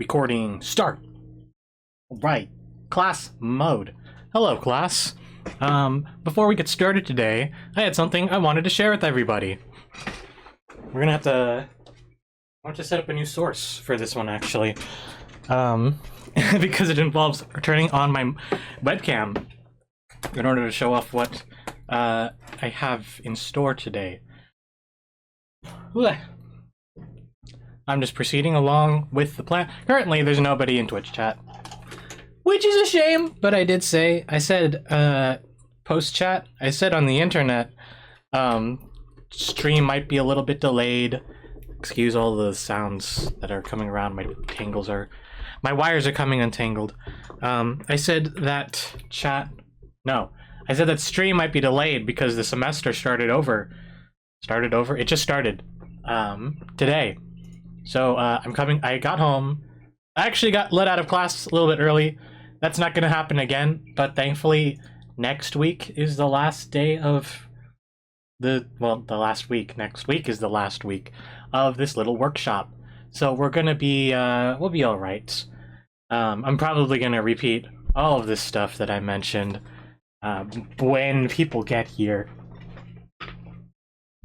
Recording start. Right, class mode. Hello, class. Before we get started today, I had something I wanted to share with everybody. We're gonna have to... I want to set up a new source for this one, actually. Because it involves turning on my webcam in order to show off what I have in store today. I'm just proceeding along with the plan. Currently, there's nobody in Twitch chat, which is a shame, but I said post chat, I said on the internet, stream might be a little bit delayed. Excuse all the sounds that are coming around. My wires are coming untangled. I said that I said that stream might be delayed because the semester started over. It just started today. So I got home. I actually got let out of class a little bit early. That's not going to happen again, but thankfully next week is the last day of the last week. Next week is the last week of this little workshop. So we're going to be we'll be all right. I'm probably going to repeat all of this stuff that I mentioned when people get here.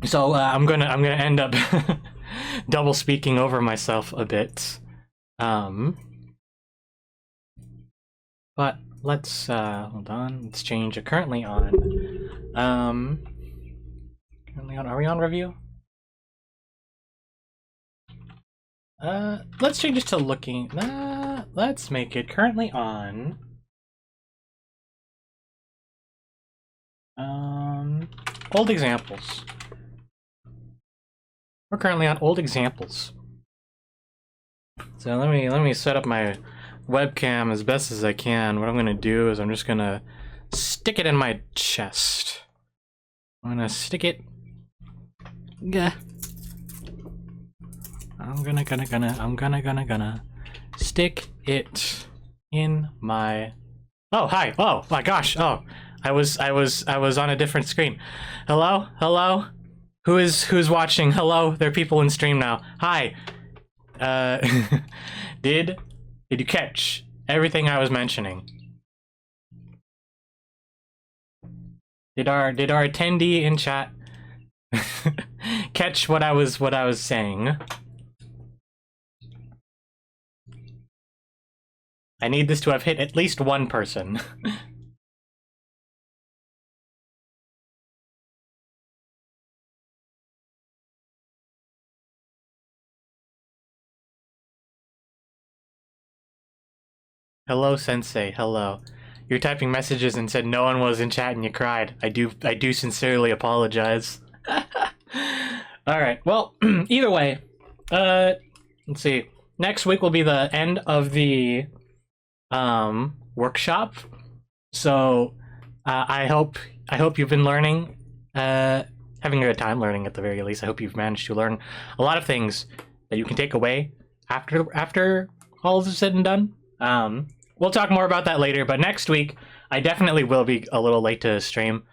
So I'm gonna end up double speaking over myself a bit. But let's hold on. Let's change it. Currently on. Are we on review? Let's change it to looking. Let's make it currently on. Old examples. We're currently on old examples. So let me set up my webcam as best as I can. What I'm gonna do is I'm just gonna stick it in my chest. I'm gonna stick it. I'm gonna stick it in my. Oh, hi. Oh my gosh. Oh, I was on a different screen. Hello. Who's watching? Hello, there are people in stream now. Hi. Did you catch everything I was mentioning? Did our attendee in chat catch what I was saying? I need this to have hit at least one person. Hello, Sensei. Hello. You're typing messages and said no one was in chat and you cried. I do sincerely apologize. All right. Well, either way, let's see. Next week will be the end of the workshop. So I hope you've been learning, having a good time learning at the very least. I hope you've managed to learn a lot of things that you can take away after all is said and done. We'll talk more about that later, but next week I definitely will be a little late to stream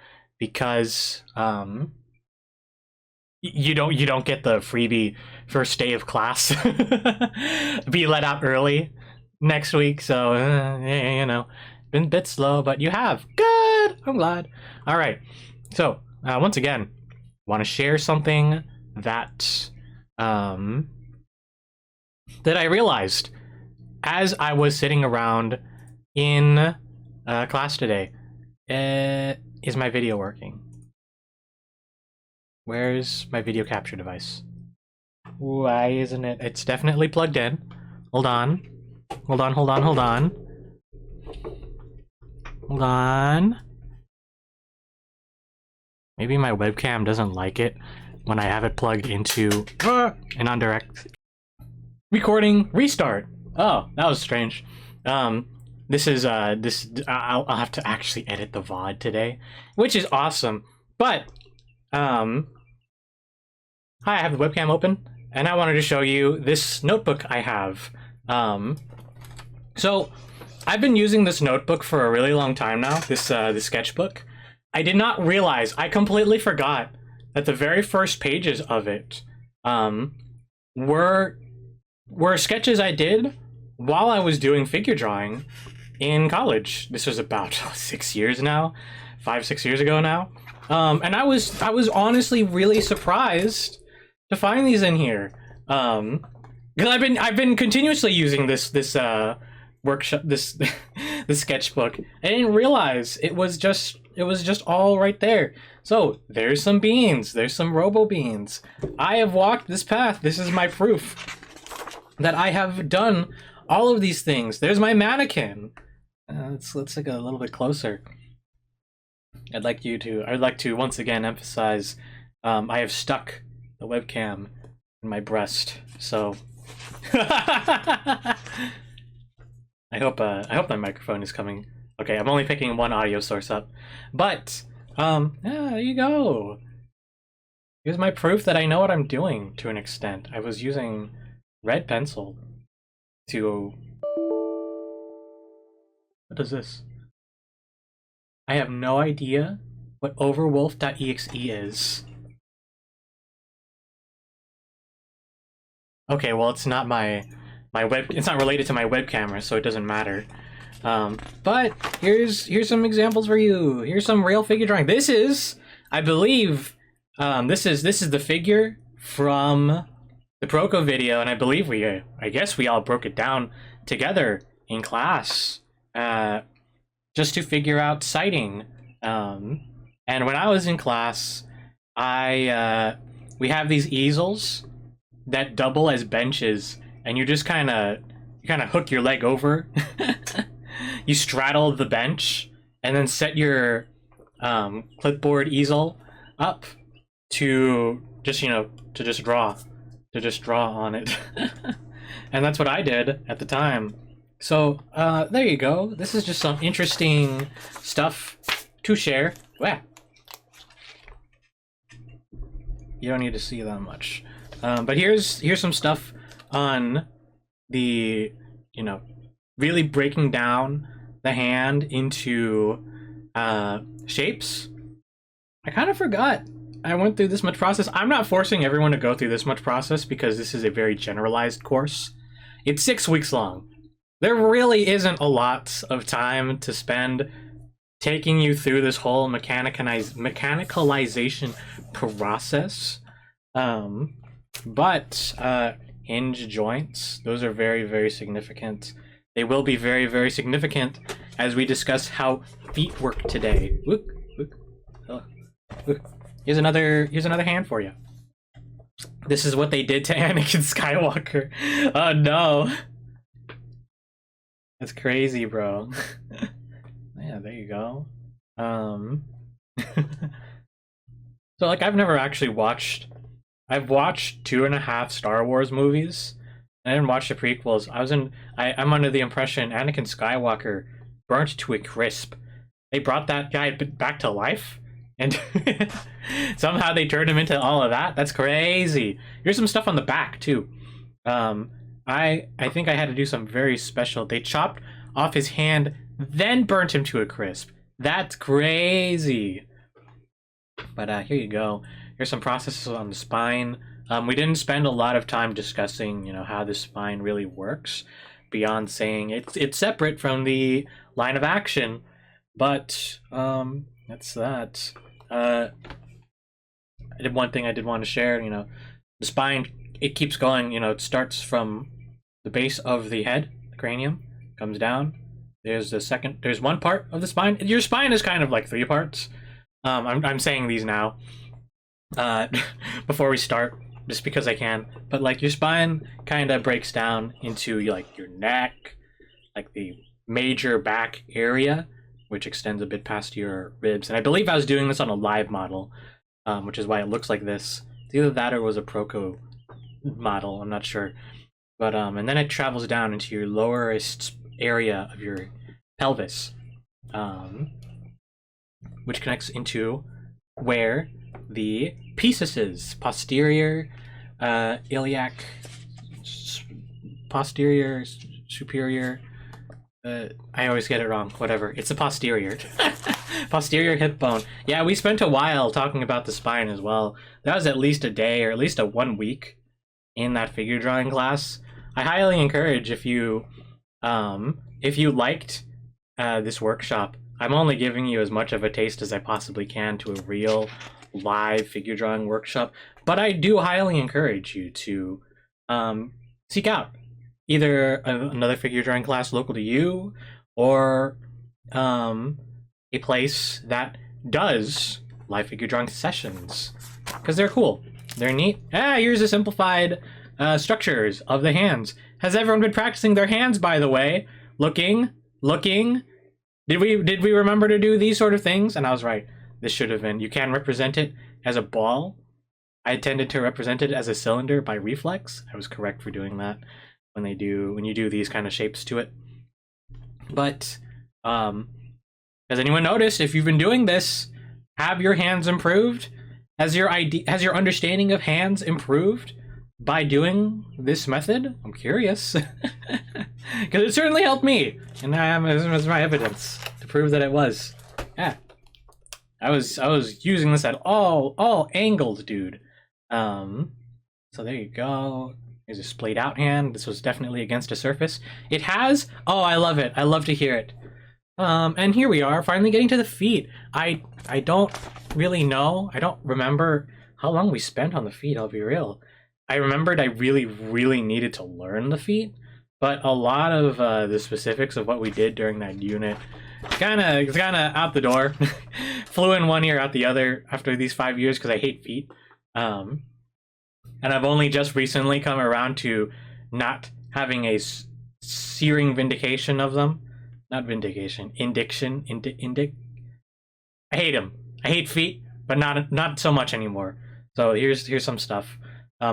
because you don't get the freebie first day of class. Be let out early next week, so you know, been a bit slow, but you have. Good. I'm glad. All right. So once again, want to share something that I realized as I was sitting around in class today. Is my video working? Where's my video capture device? Why isn't it? It's definitely plugged in. Hold on. Hold on. Maybe my webcam doesn't like it when I have it plugged into an undirect. Recording restart. Oh, that was strange. I'll have to actually edit the VOD today, which is awesome. But hi, I have the webcam open, and I wanted to show you this notebook I have. So I've been using this notebook for a really long time now. This sketchbook. I did not realize. I completely forgot that the very first pages of it were sketches I did while I was doing figure drawing in college. This was about 6 years now, 5-6 years ago now. And I was honestly really surprised to find these in here. Because I've been continuously using this workshop, this sketchbook. I didn't realize it was just all right there. So there's some beans. There's some robo beans. I have walked this path. This is my proof that I have done all of these things. There's my mannequin. Let's look a little bit closer. I'd like to once again emphasize, I have stuck the webcam in my breast. So I hope my microphone is coming. Okay, I'm only picking one audio source up, but yeah, there you go. Here's my proof that I know what I'm doing to an extent. I was using red pencil to... What is this? I have no idea what overwolf.exe is. Okay, well, it's not it's not related to my web camera, so it doesn't matter. But here's some examples for you. Here's some real figure drawing. This is, I believe, this is the figure from the Proco video, and I believe I guess we all broke it down together in class, just to figure out sighting. And when I was in class, we have these easels that double as benches, and you just kind of hook your leg over. You straddle the bench and then set your clipboard easel up to just draw on it. And that's what I did at the time. So there you go. This is just some interesting stuff to share. Wow. You don't need to see that much. But here's some stuff on the, really breaking down the hand into shapes. I kind of forgot I went through this much process. I'm not forcing everyone to go through this much process because this is a very generalized course. It's 6 weeks long. There really isn't a lot of time to spend taking you through this whole mechanicalization process. But hinge joints, those are very, very significant. They will be very, very significant as we discuss how feet work today. Look. Here's another hand for you. This is what they did to Anakin Skywalker. Oh no. That's crazy, bro. Yeah, there you go. So like, I've never actually watched... I've watched 2.5 Star Wars movies. I didn't watch the prequels. I'm under the impression Anakin Skywalker burnt to a crisp. They brought that guy back to life, and somehow they turned him into all of that. That's crazy. Here's some stuff on the back too. I think I had to do some very special. They chopped off his hand, then burnt him to a crisp. That's crazy. But here you go. Here's some processes on the spine. We didn't spend a lot of time discussing, how the spine really works, beyond saying it's separate from the line of action. But that's that. One thing I did want to share. The spine, it keeps going. It starts from the base of the head, the cranium, comes down. There's one part of the spine. Your spine is kind of like 3 parts. I'm saying these now. Before we start, just because I can, but like your spine kind of breaks down into like your neck, like the major back area, which extends a bit past your ribs. And I believe I was doing this on a live model, which is why it looks like this. It's either that or it was a Proco model, I'm not sure. But and then it travels down into your lowerest area of your pelvis, which connects into where the pieces is. Posterior, iliac, posterior, superior. I always get it wrong. Whatever. It's the posterior. Posterior hip bone. Yeah, we spent a while talking about the spine as well. That was at least a day or at least 1 week in that figure drawing class. I highly encourage, if you If you liked this workshop, I'm only giving you as much of a taste as I possibly can to a real live figure drawing workshop, but I do highly encourage you to seek out either another figure drawing class local to you, or a place that does live figure drawing sessions, because they're cool, they're neat. Here's the simplified structures of the hands. Has everyone been practicing their hands, by the way? Looking. Did we remember to do these sort of things? And I was right. This should have been. You can represent it as a ball. I tended to represent it as a cylinder by reflex. I was correct for doing that when you do these kind of shapes to it. But has anyone noticed, if you've been doing this, have your hands improved? Has your understanding of hands improved by doing this method? I'm curious. Because it certainly helped me, and this was my evidence to prove that it was. Yeah, I was using this at all angles, dude. So there you go. There's a splayed out hand. This was definitely against a surface. It has. Oh, I love it. I love to hear it. And here we are, finally getting to the feet. I don't really know. I don't remember how long we spent on the feet. I'll be real. I remembered I really needed to learn the feet, but a lot of the specifics of what we did during that unit kind of out the door. Flew in one ear, out the other after these 5 years, because I hate feet. And I've only just recently come around to not having a searing vindication of them. Not vindication, indiction. I hate them. I hate feet, but not so much anymore. So here's some stuff.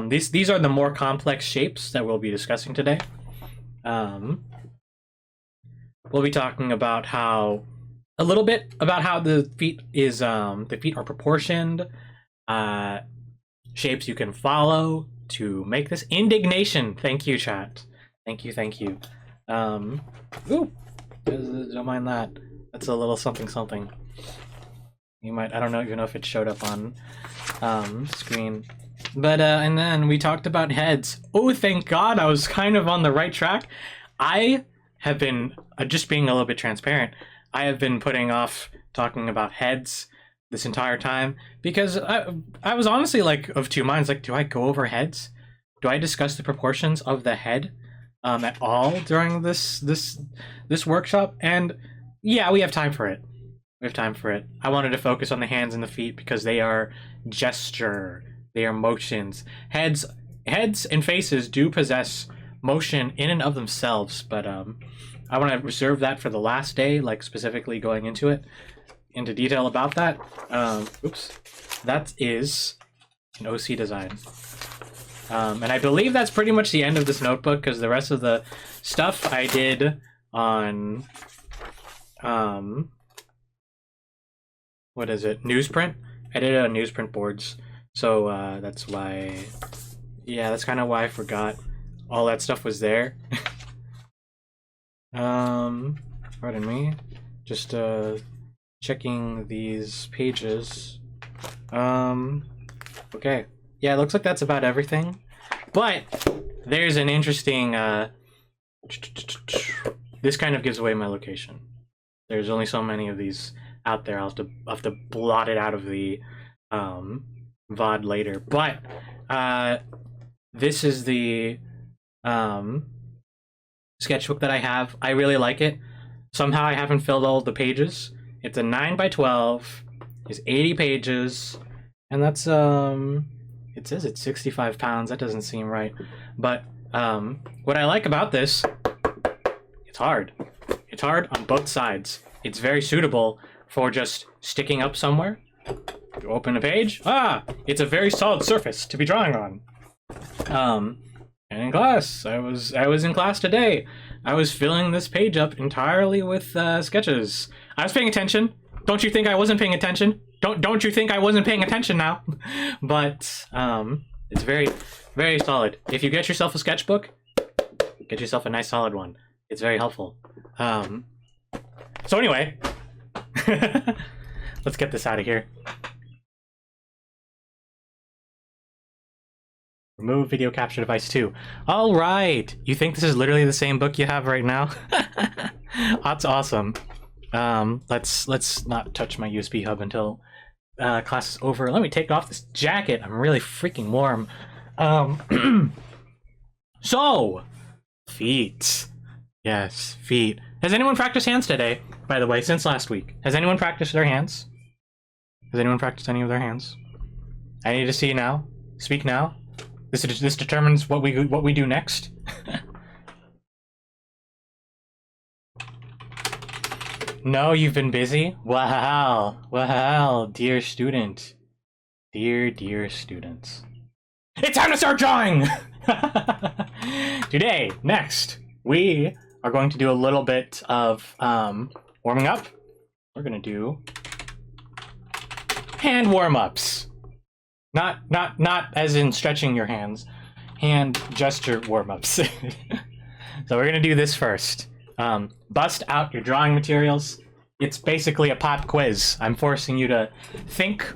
These are the more complex shapes that we'll be discussing today. We'll be talking about a little bit about how the feet are proportioned, shapes you can follow to make this indignation. Thank you, chat. Thank you. Ooh, don't mind that. That's a little something. You might, I don't even know if it showed up on screen. But and then we talked about heads. Oh, thank God, I was kind of on the right track. I have been, just being a little bit transparent, I have been putting off talking about heads this entire time, because I was honestly like of two minds. Like, do I go over heads? Do I discuss the proportions of the head at all during this workshop? And yeah, we have time for it. I wanted to focus on the hands and the feet because they are gesture. They are motions. Heads and faces do possess motion in and of themselves, but I want to reserve that for the last day, like specifically going into detail about that. Oops, that is an OC design. And I believe that's pretty much the end of this notebook, because the rest of the stuff I did on what is it? Newsprint. I did it on newsprint boards. So that's why, yeah, that's kind of why I forgot all that stuff was there. Pardon me. Just checking these pages. Okay. Yeah, it looks like that's about everything. But there's an interesting this kind of gives away my location. There's only so many of these out there. I'll have to blot it out of the VOD later. But this is the sketchbook that I have. I really like it. Somehow I haven't filled all the pages. It's a 9x12. It's 80 pages, and that's it says it's 65 pounds. That doesn't seem right. But what I like about this, it's hard. It's hard on both sides. It's very suitable for just sticking up somewhere. You open a page. It's a very solid surface to be drawing on. And in class, I was in class today. I was filling this page up entirely with sketches. I was paying attention. Don't you think I wasn't paying attention? Don't you think I wasn't paying attention now? But it's very, very solid. If you get yourself a sketchbook, get yourself a nice solid one. It's very helpful. So anyway, let's get this out of here. Remove video capture device 2. All right. You think this is literally the same book you have right now? That's awesome. Let's not touch my USB hub until class is over. Let me take off this jacket. I'm really freaking warm. So, feet. Yes, feet. Has anyone practiced hands today, by the way, since last week? Has anyone practiced their hands? Has anyone practiced any of their hands? I need to see now. Speak now. This determines what we do next. No, you've been busy? Wow. Wow, dear student. Dear students. It's time to start drawing! Today, next, we are going to do a little bit of warming up. We're gonna do hand warm-ups. Not as in stretching your hands. Hand gesture warm-ups. So we're gonna do this first. Bust out your drawing materials. It's basically a pop quiz. I'm forcing you to think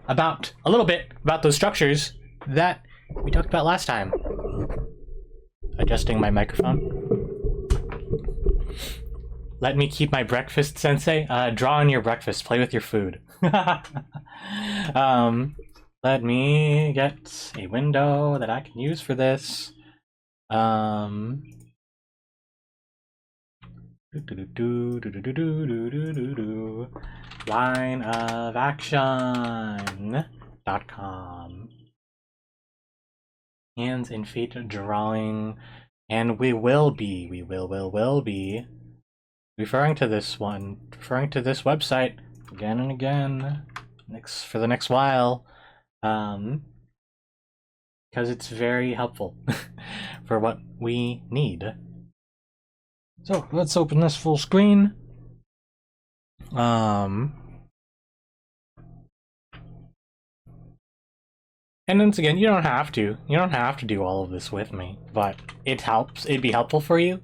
about a little bit about those structures that we talked about last time. Adjusting my microphone. Let me keep my breakfast, sensei. Draw on your breakfast. Play with your food. Let me get a window that I can use for this. Line of action.com. Hands and feet drawing, and we will be referring to this website again and again for the next while, because it's very helpful for what we need. So let's open this full screen. And once again, you don't have to do all of this with me, but it helps. It'd be helpful for you.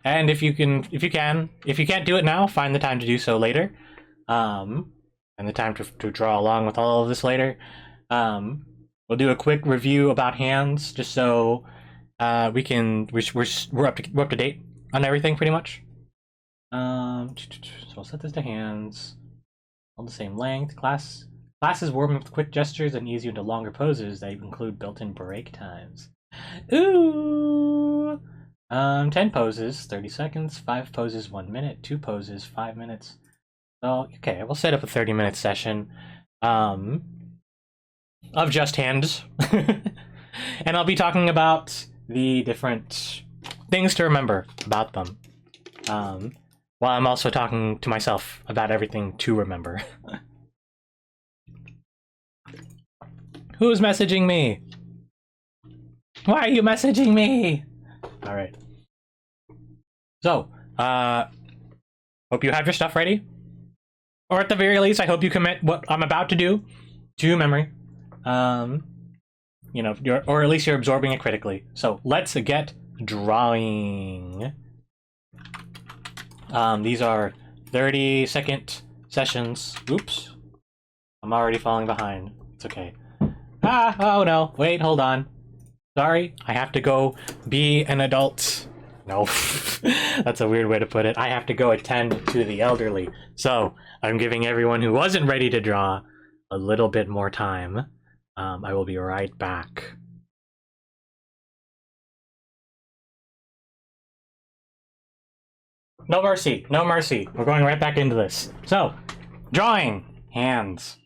And if you can't do it now, find the time to do so later. And the time to draw along with all of this later. We'll do a quick review about hands, just so we're up to date on everything pretty much. So I'll set this to hands. All the same length. Classes warm with quick gestures and ease you into longer poses that include built-in break times. Ooh! 10 poses, 30 seconds, 5 poses, 1 minute, 2 poses, 5 minutes. So, okay, we'll set up a 30-minute session of just hands. And I'll be talking about the different things to remember about them. While I'm also talking to myself about everything to remember. Who's messaging me? Why are you messaging me? All right. So, hope you have your stuff ready. Or at the very least, I hope you commit what I'm about to do to memory. Or at least you're absorbing it critically. So let's get drawing. These are 30-second sessions. Oops. I'm already falling behind. It's okay. Oh no, wait, hold on. Sorry, I have to go be an adult. No, that's a weird way to put it. I have to go attend to the elderly. So, I'm giving everyone who wasn't ready to draw a little bit more time. I will be right back. No mercy, no mercy. We're going right back into this. So, drawing. Hands.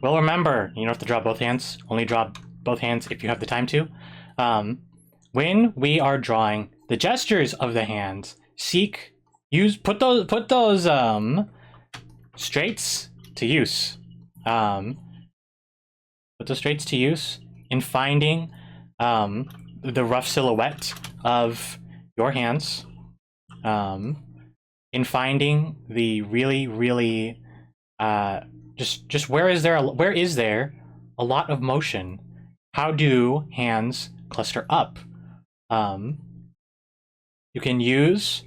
Well, remember, you don't have to draw both hands. Only draw both hands if you have the time to. When we are drawing the gestures of the hands, put those straights to use. Put those straights to use in finding the rough silhouette of your hands. In finding the really just where is there a lot of motion? How do hands cluster up? You can use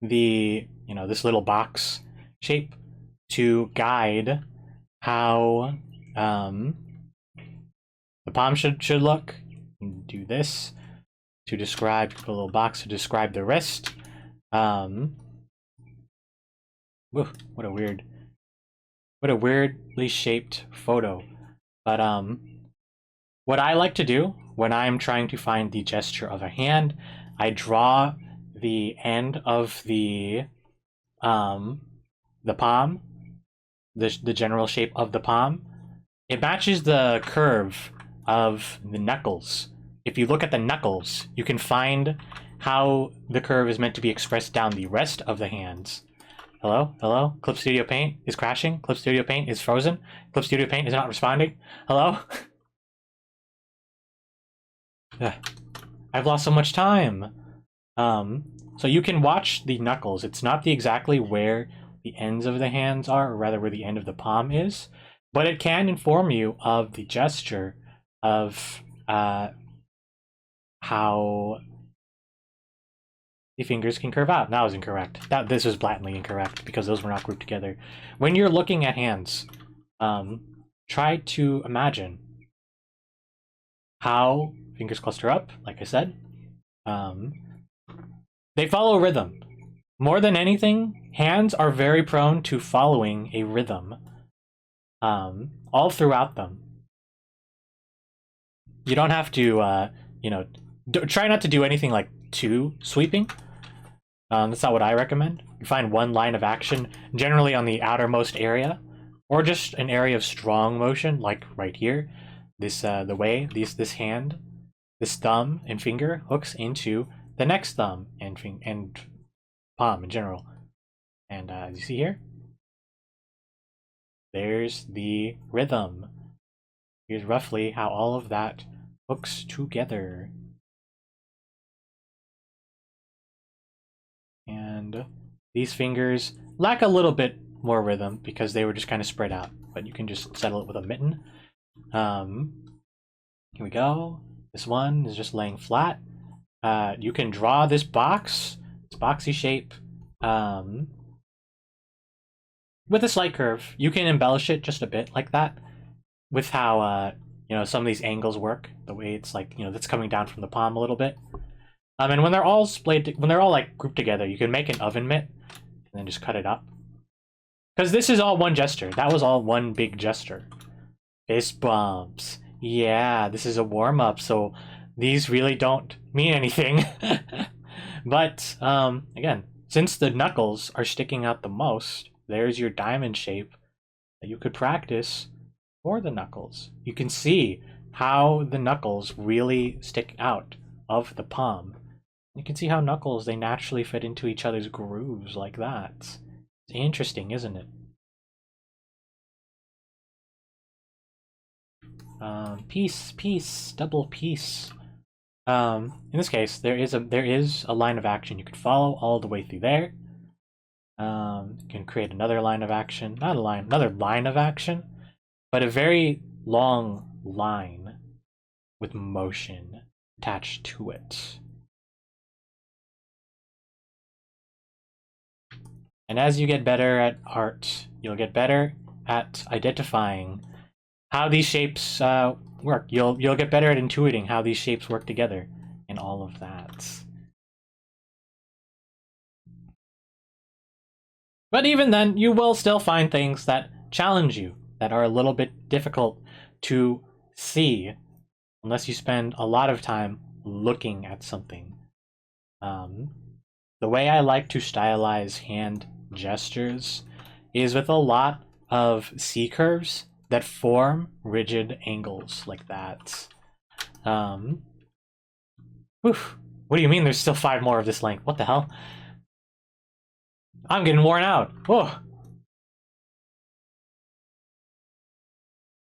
this little box shape to guide how the palm should look, can do this to describe, put a little box to describe the wrist. Whoa, what a weirdly shaped photo. But what I like to do when I'm trying to find the gesture of a hand, I draw the end of the palm, the general shape of the palm. It matches the curve of the knuckles. If you look at the knuckles, you can find how the curve is meant to be expressed down the rest of the hands. Hello? Hello? Clip Studio Paint is crashing. Clip Studio Paint is frozen. Clip Studio Paint is not responding. Hello? I've lost so much time. So you can watch the knuckles. It's not exactly where the ends of the hands are, or rather where the end of the palm is, but it can inform you of the gesture of how the fingers can curve out. That was incorrect. This was blatantly incorrect because those were not grouped together. When you're looking at hands, try to imagine how fingers cluster up, like I said. They follow rhythm. More than anything, hands are very prone to following a rhythm all throughout them. You don't have to, try not to do anything like too sweeping. That's not what I recommend. You find one line of action, generally on the outermost area, or just an area of strong motion, like right here. This the way this hand, this thumb and finger hooks into the next thumb and palm in general. And as you see here, there's the rhythm. Here's roughly how all of that hooks together. And these fingers lack a little bit more rhythm because they were just kind of spread out, but you can just settle it with a mitten. Here we go. This one is just laying flat. You can draw this box, this boxy shape, with a slight curve. You can embellish it just a bit like that with how some of these angles work, the way it's like, that's coming down from the palm a little bit. And when they're all like grouped together, you can make an oven mitt and then just cut it up. Because this is all one gesture. That was all one big gesture. Fist bumps. Yeah, this is a warm-up, so these really don't mean anything. But, again, since the knuckles are sticking out the most, there's your diamond shape that you could practice for the knuckles. You can see how the knuckles really stick out of the palm. You can see how knuckles, they naturally fit into each other's grooves like that. It's interesting, isn't it? Piece, double piece. In this case, there is a line of action you could follow all the way through there. You can create another line of action, another line of action, but a very long line with motion attached to it. And as you get better at art, you'll get better at identifying how these shapes work. You'll get better at intuiting how these shapes work together and all of that. But even then, you will still find things that challenge you, that are a little bit difficult to see unless you spend a lot of time looking at something. The way I like to stylize hand gestures is with a lot of C-curves that form rigid angles like that. Oof. What do you mean there's still 5 more of this length? What the hell? I'm getting worn out. Oh.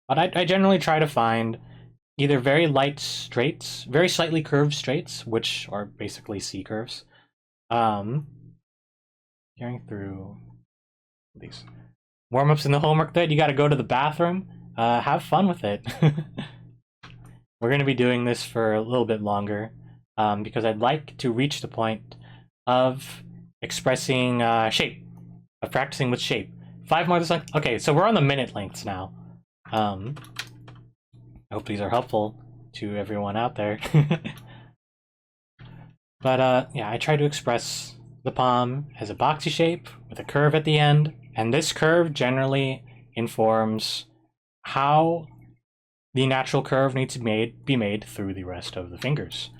But I generally try to find either very light straights, very slightly curved straights, which are basically C-curves. Carrying through these warm-ups in the homework that you got to go to the bathroom. Have fun with it. We're going to be doing this for a little bit longer because I'd like to reach the point of expressing shape, of practicing with shape. 5 more this length. Okay, so we're on the minute lengths now. I hope these are helpful to everyone out there. But yeah, I try to express the palm as a boxy shape with a curve at the end, and this curve generally informs how the natural curve needs to be made through the rest of the fingers.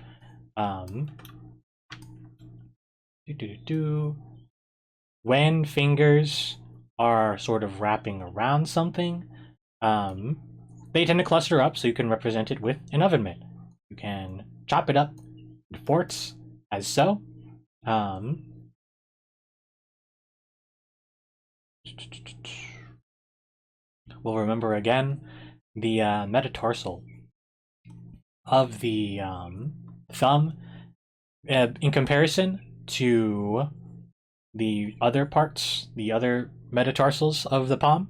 When fingers are sort of wrapping around something, they tend to cluster up, so you can represent it with an oven mitt. You can chop it up into forts, as so. We'll remember again the metatarsal of the thumb in comparison to the other parts, the other metatarsals of the palm.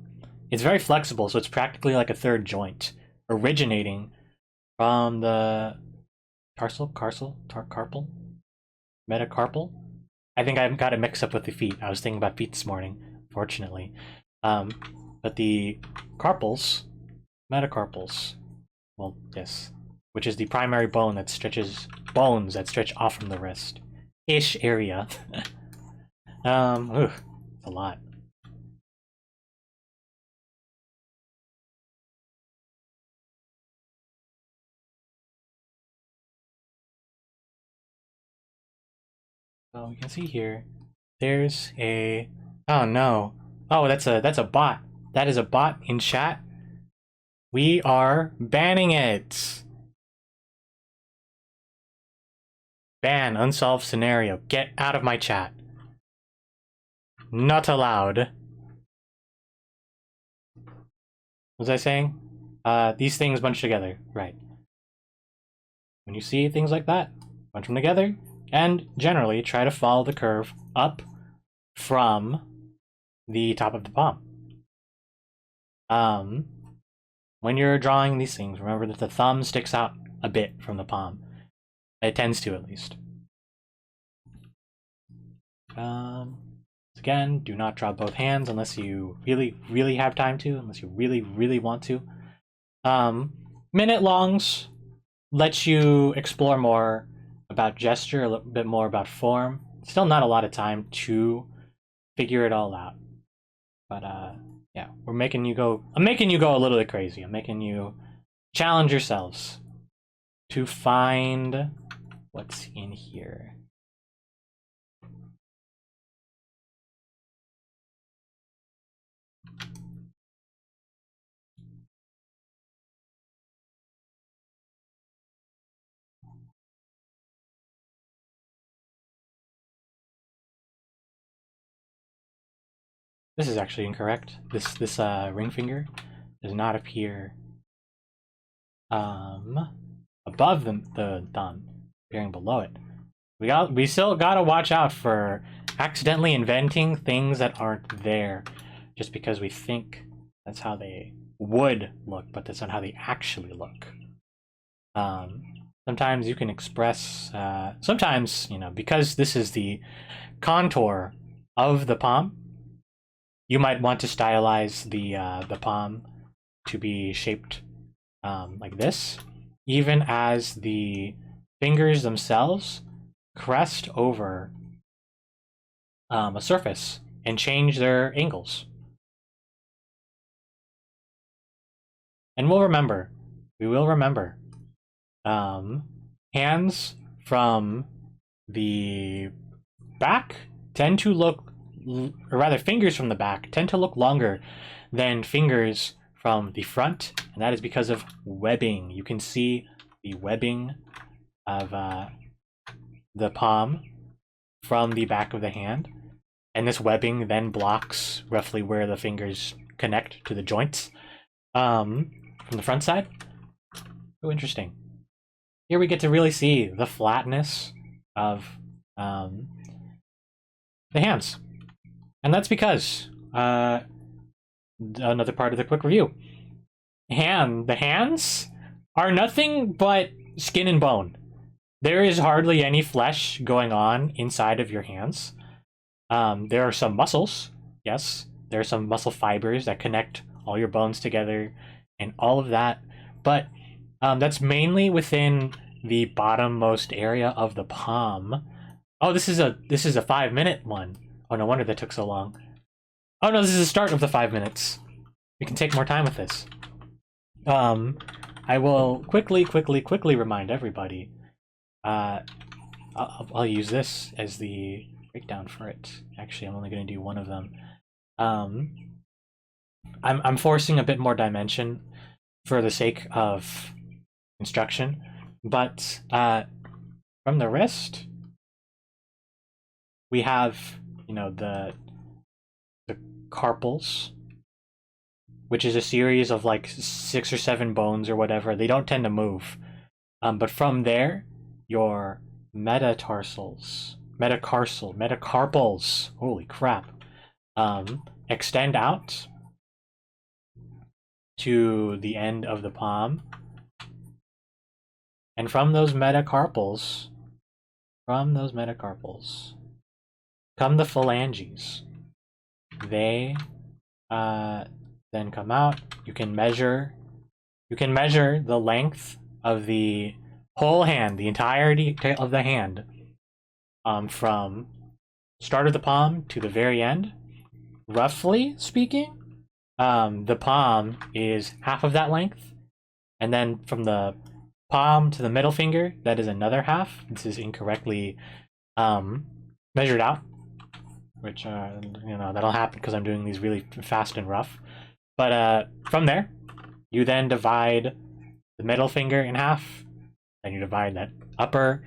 It's very flexible, so it's practically like a third joint, originating from the carpal, metacarpal. I think I got it mixed up with the feet. I was thinking about feet this morning, fortunately. But the carpals, metacarpals, well, yes, which is the primary bone that stretches bones that stretch off from the wrist, ish area. It's a lot. So you can see here, there's a, oh no, oh that's a bot. That is a bot in chat. We are banning it. Ban unsolved scenario. Get out of my chat. Not allowed. What was I saying? These things bunch together, right? When you see things like that, bunch them together, and generally try to follow the curve up from the top of the palm. When you're drawing these things, remember that the thumb sticks out a bit from the palm. It tends to, at least. Again, do not draw both hands unless you really have time to, unless you really want to. Minute longs let you explore more about gesture, a little bit more about form. Still not a lot of time to figure it all out. But yeah, I'm making you go a little bit crazy. I'm making you challenge yourselves to find what's in here. This is actually incorrect. This ring finger does not appear above the thumb, appearing below it. We still gotta watch out for accidentally inventing things that aren't there just because we think that's how they would look, but that's not how they actually look. Sometimes you can express, sometimes, you know, because this is the contour of the palm, you might want to stylize the palm to be shaped like this, even as the fingers themselves crest over a surface and change their angles. And we will remember, hands from the back tend to look, or rather fingers from the back tend to look longer than fingers from the front, and that is because of webbing. You can see the webbing of the palm from the back of the hand, and this webbing then blocks roughly where the fingers connect to the joints from the front side. Oh, interesting. Here we get to really see the flatness of the hands. And that's because, another part of the quick review, the hands are nothing but skin and bone. There is hardly any flesh going on inside of your hands. There are some muscles, yes. There are some muscle fibers that connect all your bones together and all of that. But That's mainly within the bottommost area of the palm. Oh, this is a 5-minute one. Oh, no wonder that took so long. Oh no, this is the start of the 5 minutes. We can take more time with this. I will quickly remind everybody. I'll use this as the breakdown for it. Actually, I'm only going to do one of them. I'm forcing a bit more dimension for the sake of instruction, but from the wrist, we have, you know, the carpals, which is a series of like 6 or 7 bones or whatever. They don't tend to move. But from there, your metacarpals, holy crap, extend out to the end of the palm. And from those metacarpals, come the phalanges. They then come out. You can measure the length of the whole hand, the entirety of the hand, from start of the palm to the very end. Roughly speaking, the palm is half of that length, and then from the palm to the middle finger, that is another half. This is incorrectly measured out, which you know, that'll happen because I'm doing these really fast and rough. But from there, you then divide the middle finger in half, then you divide that upper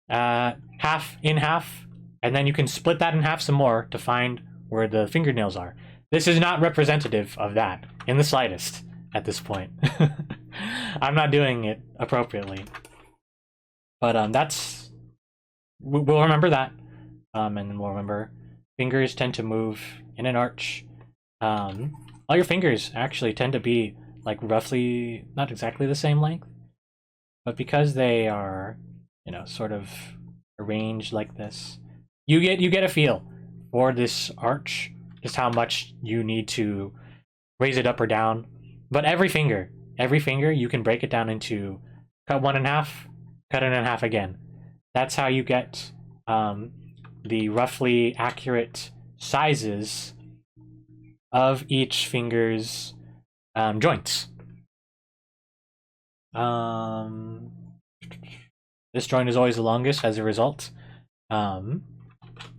half in half, and then you can split that in half some more to find where the fingernails are. This is not representative of that in the slightest at this point. I'm not doing it appropriately. But we'll remember that. And then we'll remember fingers tend to move in an arch. All your fingers actually tend to be like roughly, not exactly the same length, but because they are, you know, sort of arranged like this, you get a feel for this arch, just how much you need to raise it up or down. But every finger you can break it down into cut one in half, cut it in half again. That's how you get the roughly accurate sizes of each finger's joints. This joint is always the longest as a result.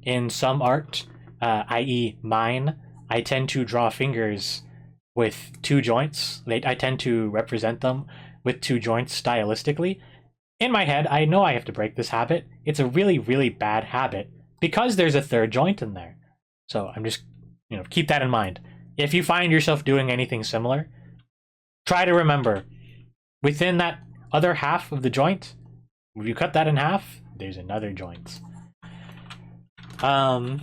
In some art, i.e. mine, I tend to draw fingers with 2 joints. I tend to represent them with 2 joints stylistically. In my head, I know I have to break this habit. It's a really, really bad habit because there's a 3rd joint in there. So I'm just, you know, keep that in mind. If you find yourself doing anything similar, try to remember within that other half of the joint, if you cut that in half, there's another joint. And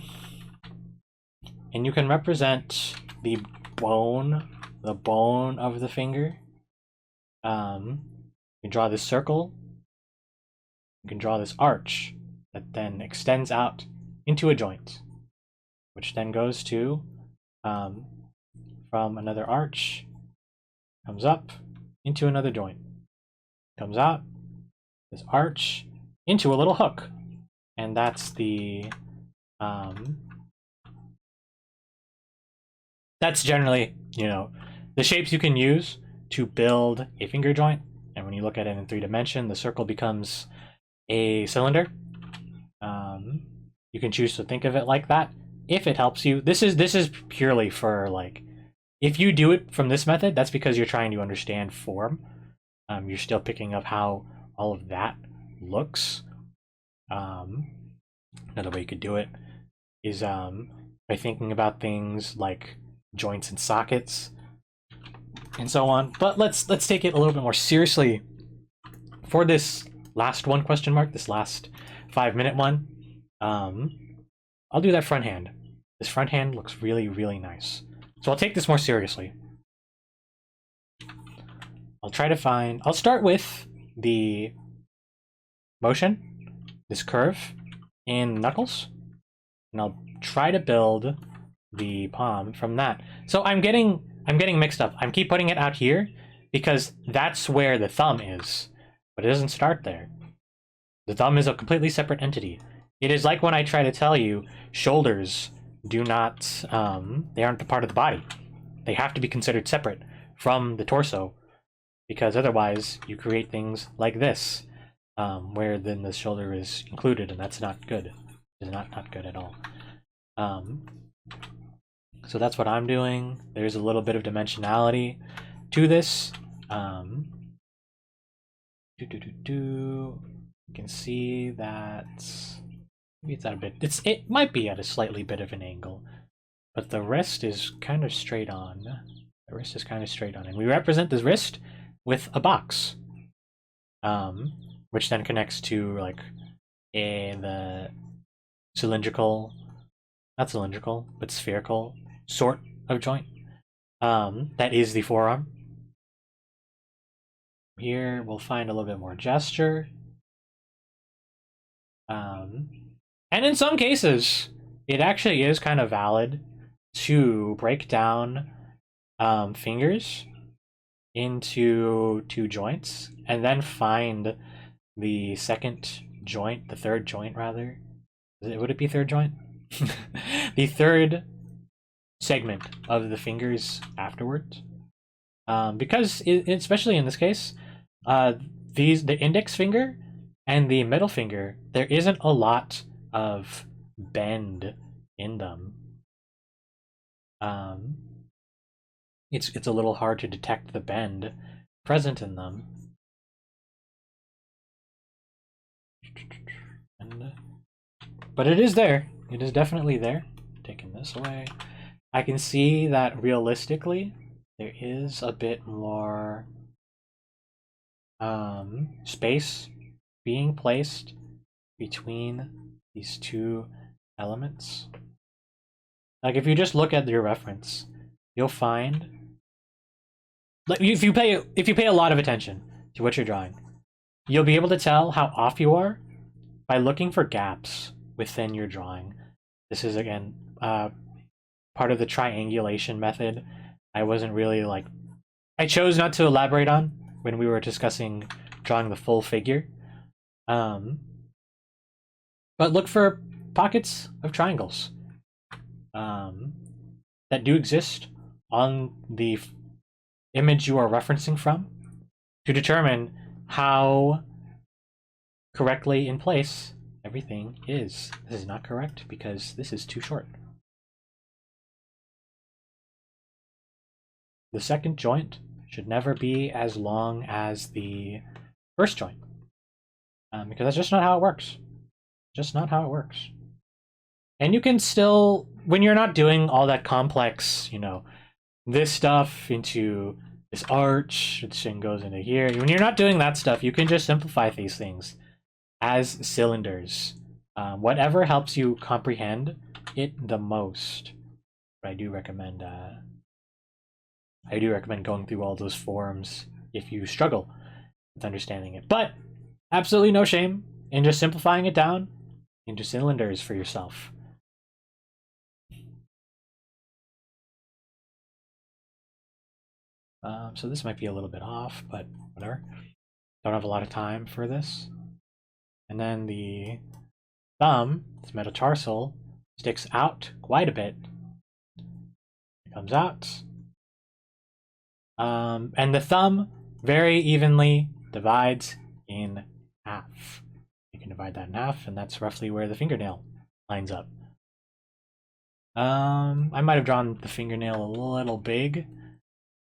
you can represent the bone of the finger. You can draw this circle. You can draw this arch that then extends out into a joint, which then goes to from another arch, comes up into another joint, comes out this arch into a little hook, and that's the that's generally, you know, the shapes you can use to build a finger joint. And when you look at it in 3 dimension, the circle becomes a cylinder. You can choose to think of it like that if it helps you. This is purely for, like, if you do it from this method, that's because you're trying to understand form. You're still picking up how all of that looks. Another way you could do it is by thinking about things like joints and sockets and so on. But let's take it a little bit more seriously for this last one, question mark, this last 5-minute one. I'll do that front hand. This front hand looks really, really nice. So I'll take this more seriously. I'll start with the motion, this curve in knuckles, and I'll try to build the palm from that. So I'm getting mixed up. I keep putting it out here because that's where the thumb is, but it doesn't start there. The thumb is a completely separate entity. It is like when I try to tell you shoulders do not, they aren't a part of the body. They have to be considered separate from the torso, because otherwise you create things like this, where then the shoulder is included, and that's not good. It's not good at all. So that's what I'm doing. There's a little bit of dimensionality to this. You can see that maybe it's at a bit. It might be at a slightly bit of an angle, but the wrist is kind of straight on. The wrist is kind of straight on, and we represent this wrist with a box, which then connects to like the cylindrical, not cylindrical, but spherical sort of joint. That is the forearm. Here we'll find a little bit more gesture. And in some cases, it actually is kind of valid to break down fingers into two joints and then find the second joint, the third joint rather. Would it be third joint? The third segment of the fingers afterwards. Because especially in this case, the index finger and the middle finger, there isn't a lot of bend in them. It's a little hard to detect the bend present in them. But it is there. It is definitely there. Taking this away. I can see that realistically there is a bit more space being placed between these two elements. Like if you just look at your reference, you'll find, like if you pay a lot of attention to what you're drawing, you'll be able to tell how off you are by looking for gaps within your drawing. This is again part of the triangulation method. I wasn't really like, I chose not to elaborate on when we were discussing drawing the full figure. But look for pockets of triangles that do exist on the image you are referencing from to determine how correctly in place everything is. This is not correct because this is too short. The second joint should never be as long as the first joint, because that's just not how it works. Just not how it works. And you can still, when you're not doing all that complex, you know, this stuff into this arch, which then goes into here. When you're not doing that stuff, you can just simplify these things as cylinders. Whatever helps you comprehend it the most. But I do recommend going through all those forums if you struggle with understanding it. But absolutely no shame in just simplifying it down into cylinders for yourself. So this might be a little bit off, but whatever. Don't have a lot of time for this. And then the thumb, this metatarsal, sticks out quite a bit. It comes out. And the thumb very evenly divides in half. You can divide that in half, and that's roughly where the fingernail lines up. I might have drawn the fingernail a little big,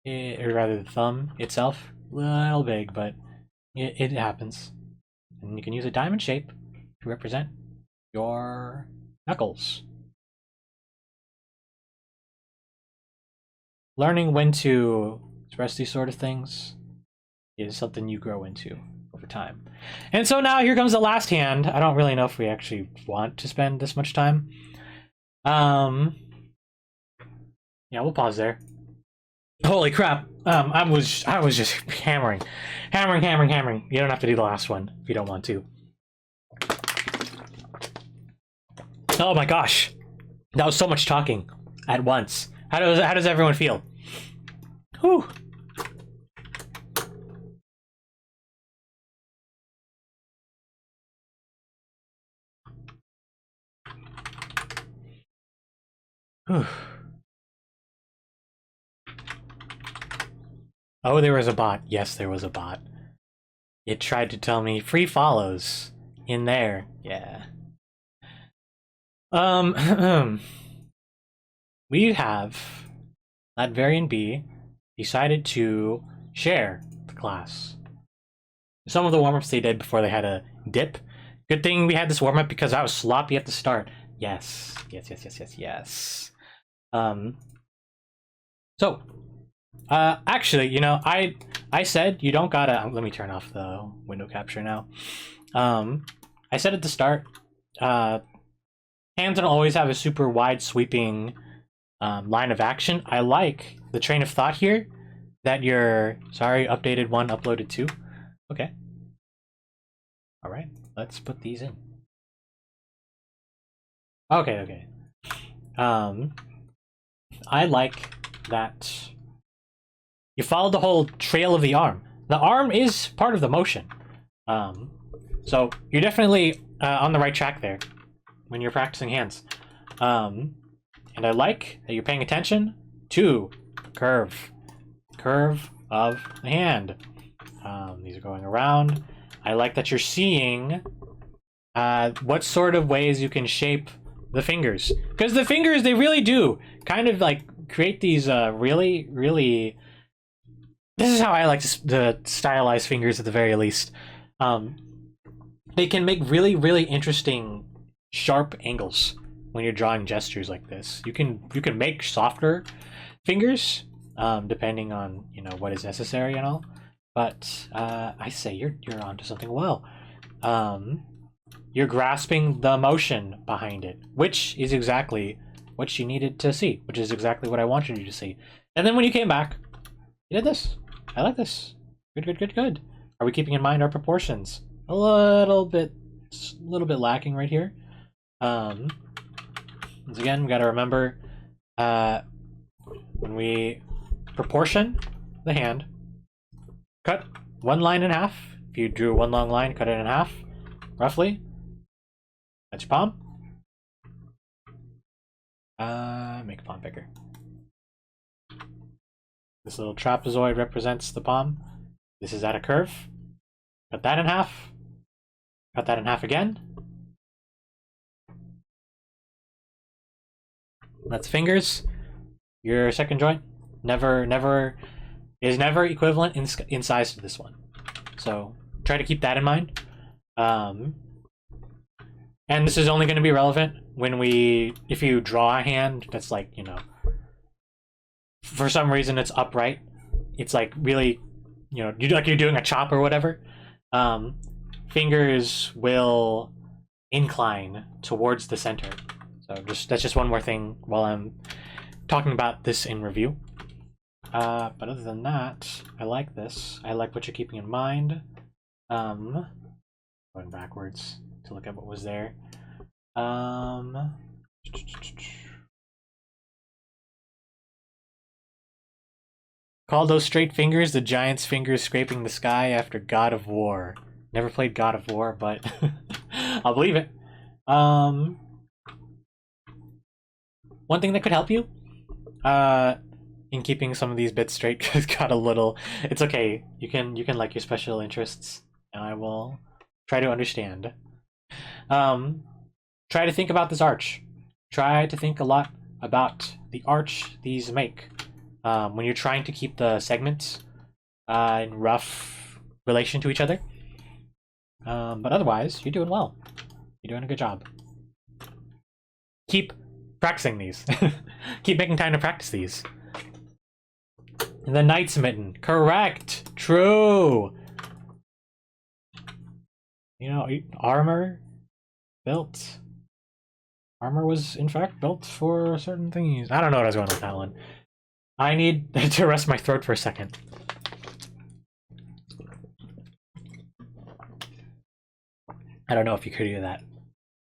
or rather the thumb itself, a little big, but it happens. And you can use a diamond shape to represent your knuckles. Learning when to express these sort of things is something you grow into over time. And so now here comes the last hand. I don't really know if we actually want to spend this much time. Yeah, we'll pause there. Holy crap. I was just hammering. You don't have to do the last one if you don't want to. Oh my gosh. That was so much talking at once. How does everyone feel? Whew. Whew. Oh, there was a bot. Yes, there was a bot. It tried to tell me free follows in there. Yeah. We have that variant B decided to share the class. Some of the warm-ups they did before they had a dip. Good thing we had this warm-up because I was sloppy at the start. Yes. So, actually, you know, I said you don't gotta. Let me turn off the window capture now. I said at the start, hands don't always have a super wide sweeping line of action. I like the train of thought here that you're sorry, updated 1, uploaded 2. Okay. All right, let's put these in. Okay. I like that you followed the whole trail of the arm. The arm is part of the motion. So you're definitely on the right track there when you're practicing hands. And I like that you're paying attention to curve of the hand. These are going around. I like that you're seeing what sort of ways you can shape the fingers, because the fingers, they really do kind of like create these really this is how I like to stylize fingers at the very least. They can make really interesting sharp angles when you're drawing gestures like this. You can make softer fingers depending on, you know, what is necessary and all. But I say you're onto something well. You're grasping the emotion behind it, which is exactly what you needed to see, which is exactly what I wanted you to see. And then when you came back, you did this. I like this. Good. Are we keeping in mind our proportions? A little bit lacking right here. Once again, we got to remember when we proportion the hand, cut one line in half. If you drew one long line, cut it in half, roughly. That's your palm. Make a palm bigger. This little trapezoid represents the palm. This is at a curve. Cut that in half. Cut that in half again. That's fingers. Your second joint is never equivalent in size to this one. So try to keep that in mind. And this is only going to be relevant when if you draw a hand that's like, you know, for some reason it's upright. It's like really, you know, you're doing a chop or whatever. Fingers will incline towards the center. So that's just one more thing while I'm talking about this in review. But other than that, I like this. I like what you're keeping in mind. Going backwards to look at what was there. Call those straight fingers the giant's fingers scraping the sky after God of War. Never played God of War, but I'll believe it. One thing that could help you in keeping some of these bits straight, because got a little. It's okay. You can like your special interests, and I will try to understand. Try to think about this arch. Try to think a lot about the arch these make. When you're trying to keep the segments in rough relation to each other. But otherwise, you're doing well. You're doing a good job. Keep practicing these. Keep making time to practice these. The Knight's Mitten. Correct. True. You know, armor built. Armor was, in fact, built for certain things. I don't know what I was going with that one. I need to rest my throat for a second. I don't know if you could hear that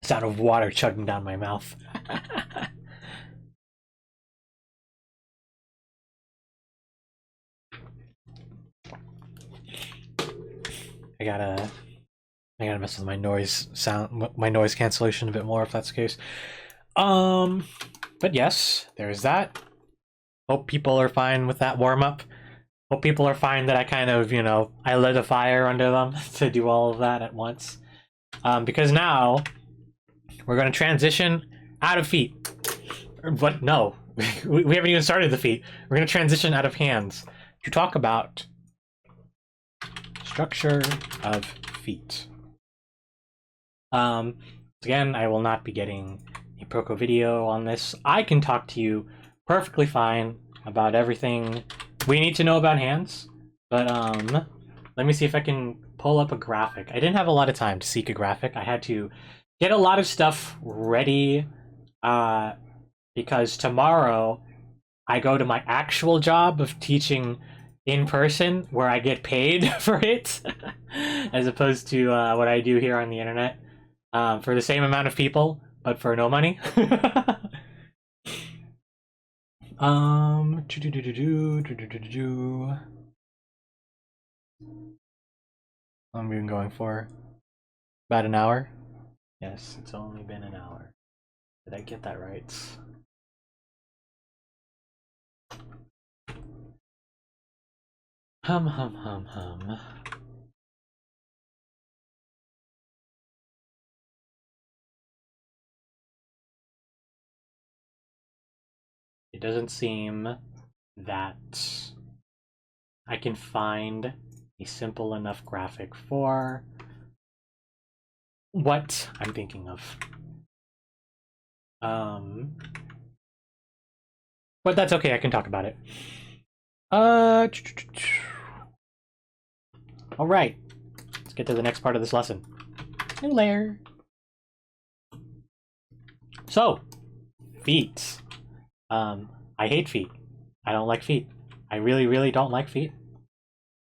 sound of water chugging down my mouth. I gotta mess with my noise cancellation a bit more if that's the case. But yes, there's that. Hope people are fine with that warm-up. Hope people are fine that I kind of, you know, I lit a fire under them to do all of that at once. Because now we're going to transition out of feet. But no, we haven't even started the feet. We're going to transition out of hands to talk about structure of feet. Again, I will not be getting a Proco video on this. I can talk to you perfectly fine about everything we need to know about hands, but let me see if I can pull up a graphic. I didn't have a lot of time to seek a graphic. I had to get a lot of stuff ready because tomorrow I go to my actual job of teaching in person where I get paid for it as opposed to what I do here on the internet for the same amount of people but for no money. I'm even going for about an hour. Yes, it's only been an hour. Did I get that right? Hum. It doesn't seem that I can find a simple enough graphic for what I'm thinking of. But that's okay, I can talk about it. Alright. Let's get to the next part of this lesson. New layer. So, feet. I hate feet. I don't like feet. I really don't like feet.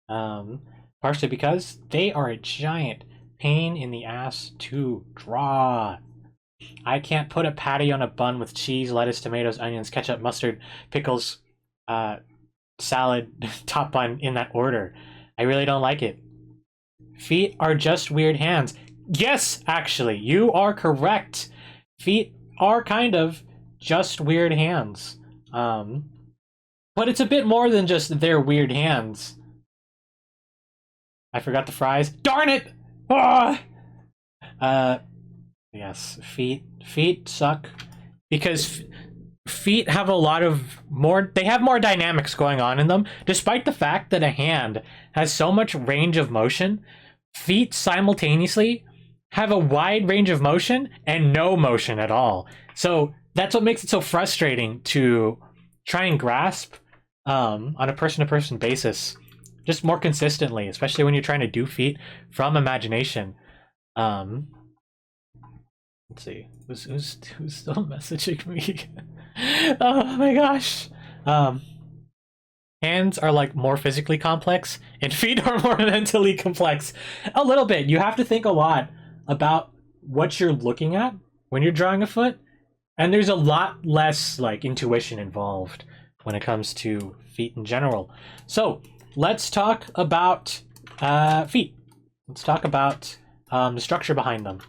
Partially because they are a giant pain in the ass to draw. I can't put a patty on a bun with cheese, lettuce, tomatoes, onions, ketchup, mustard, pickles, salad, top bun in that order. I really don't like it. Feet are just weird hands. Yes, actually, you are correct. Feet are kind of just weird hands. But it's a bit more than just their weird hands. I forgot the fries. Darn it! Ah! Yes, feet suck because feet have a lot of more, they have more dynamics going on in them. Despite the fact that a hand has so much range of motion, feet simultaneously have a wide range of motion and no motion at all. So that's what makes it so frustrating to try and grasp on a person-to-person basis just more consistently, especially when you're trying to do feet from imagination. Let's see, who's still messaging me? Oh my gosh. Hands are like more physically complex and feet are more mentally complex. A little bit. You have to think a lot about what you're looking at when you're drawing a foot, and there's a lot less like intuition involved when it comes to feet in general. So let's talk about feet. Let's talk about the structure behind them.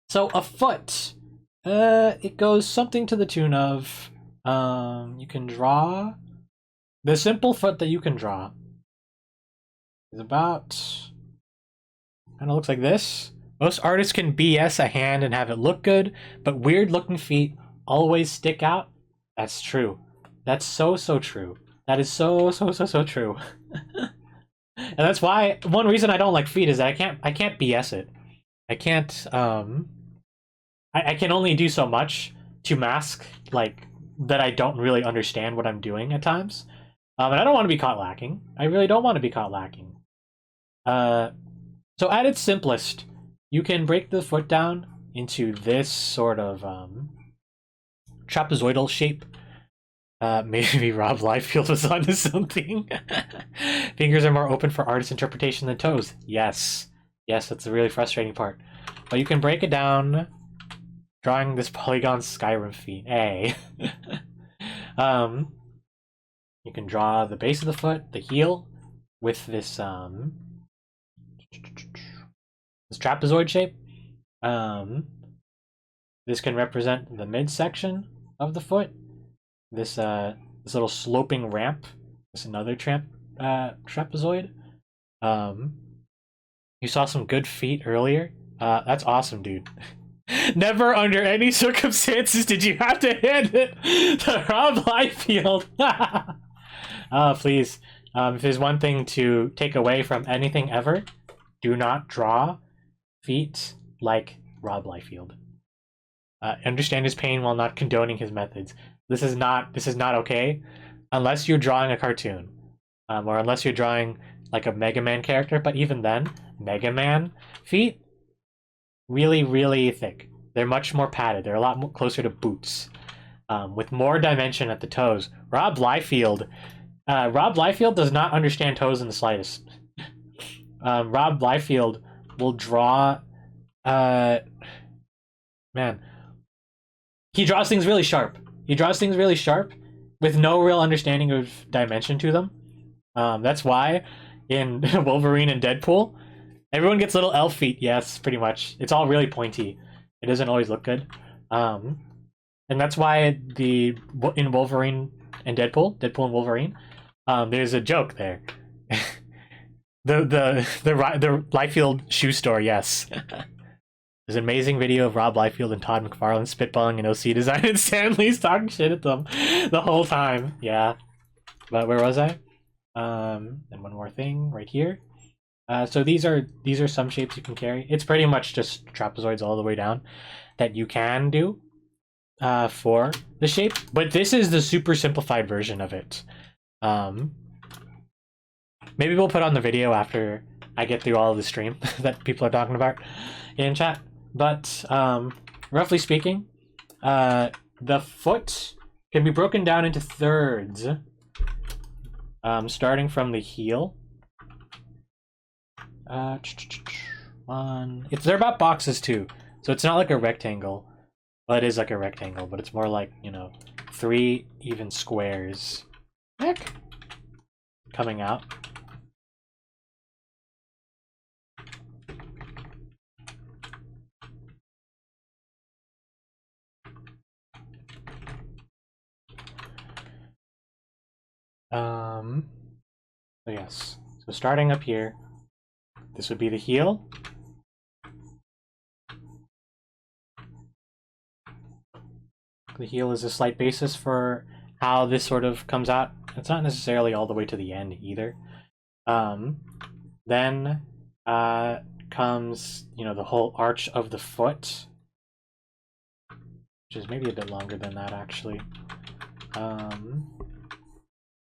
So a foot, it goes something to the tune of, you can draw, the simple foot that you can draw is about, kind of looks like this. Most artists can BS a hand and have it look good, but weird looking feet always stick out. That's true. That's so true. That is so true. And that's why, one reason I don't like feet is that I can't BS it. I can't, I can only do so much to mask, like, that I don't really understand what I'm doing at times. And I don't want to be caught lacking. I really don't want to be caught lacking. So at its simplest, you can break the foot down into this sort of trapezoidal shape. Maybe Rob Liefeld was onto something. Fingers are more open for artist interpretation than toes. Yes. Yes, that's the really frustrating part. But you can break it down, drawing this polygon Skyrim feet. Hey. You can draw the base of the foot, the heel, with this this trapezoid shape. This can represent the midsection of the foot. This this little sloping ramp. This another trapezoid. You saw some good feet earlier. That's awesome, dude. Never under any circumstances did you have to hand it to Rob Liefeld. Please. If there's one thing to take away from anything ever, do not draw feet like Rob Liefeld. Understand his pain while not condoning his methods. This is not okay, unless you're drawing a cartoon, or unless you're drawing like a Mega Man character. But even then, Mega Man feet really, really thick. They're much more padded. They're a lot more closer to boots, with more dimension at the toes. Rob Liefeld does not understand toes in the slightest. Rob Liefeld will draw. Man, he draws things really sharp. He draws things really sharp with no real understanding of dimension to them. That's why in Wolverine and Deadpool, everyone gets little elf feet. Yes, pretty much. It's all really pointy. It doesn't always look good. And that's why in Wolverine and Deadpool and Wolverine, there's a joke there. the Liefeld shoe store, yes. There's an amazing video of Rob Liefeld and Todd McFarlane spitballing an OC design, and Stan Lee's talking shit at them the whole time. Yeah. But where was I? And one more thing right here. So these are some shapes you can carry. It's pretty much just trapezoids all the way down that you can do for the shape. But this is the super simplified version of it. Maybe we'll put on the video after I get through all of the stream that people are talking about in chat. But roughly speaking, the foot can be broken down into thirds, starting from the heel. They're about boxes too, so it's not like a rectangle. Well, it is like a rectangle, but it's more like, you know, 3 even squares. Heck, coming out. So yes. So starting up here, this would be the heel. The heel is a slight basis for how this sort of comes out. It's not necessarily all the way to the end either. Then comes, you know, the whole arch of the foot, which is maybe a bit longer than that actually. I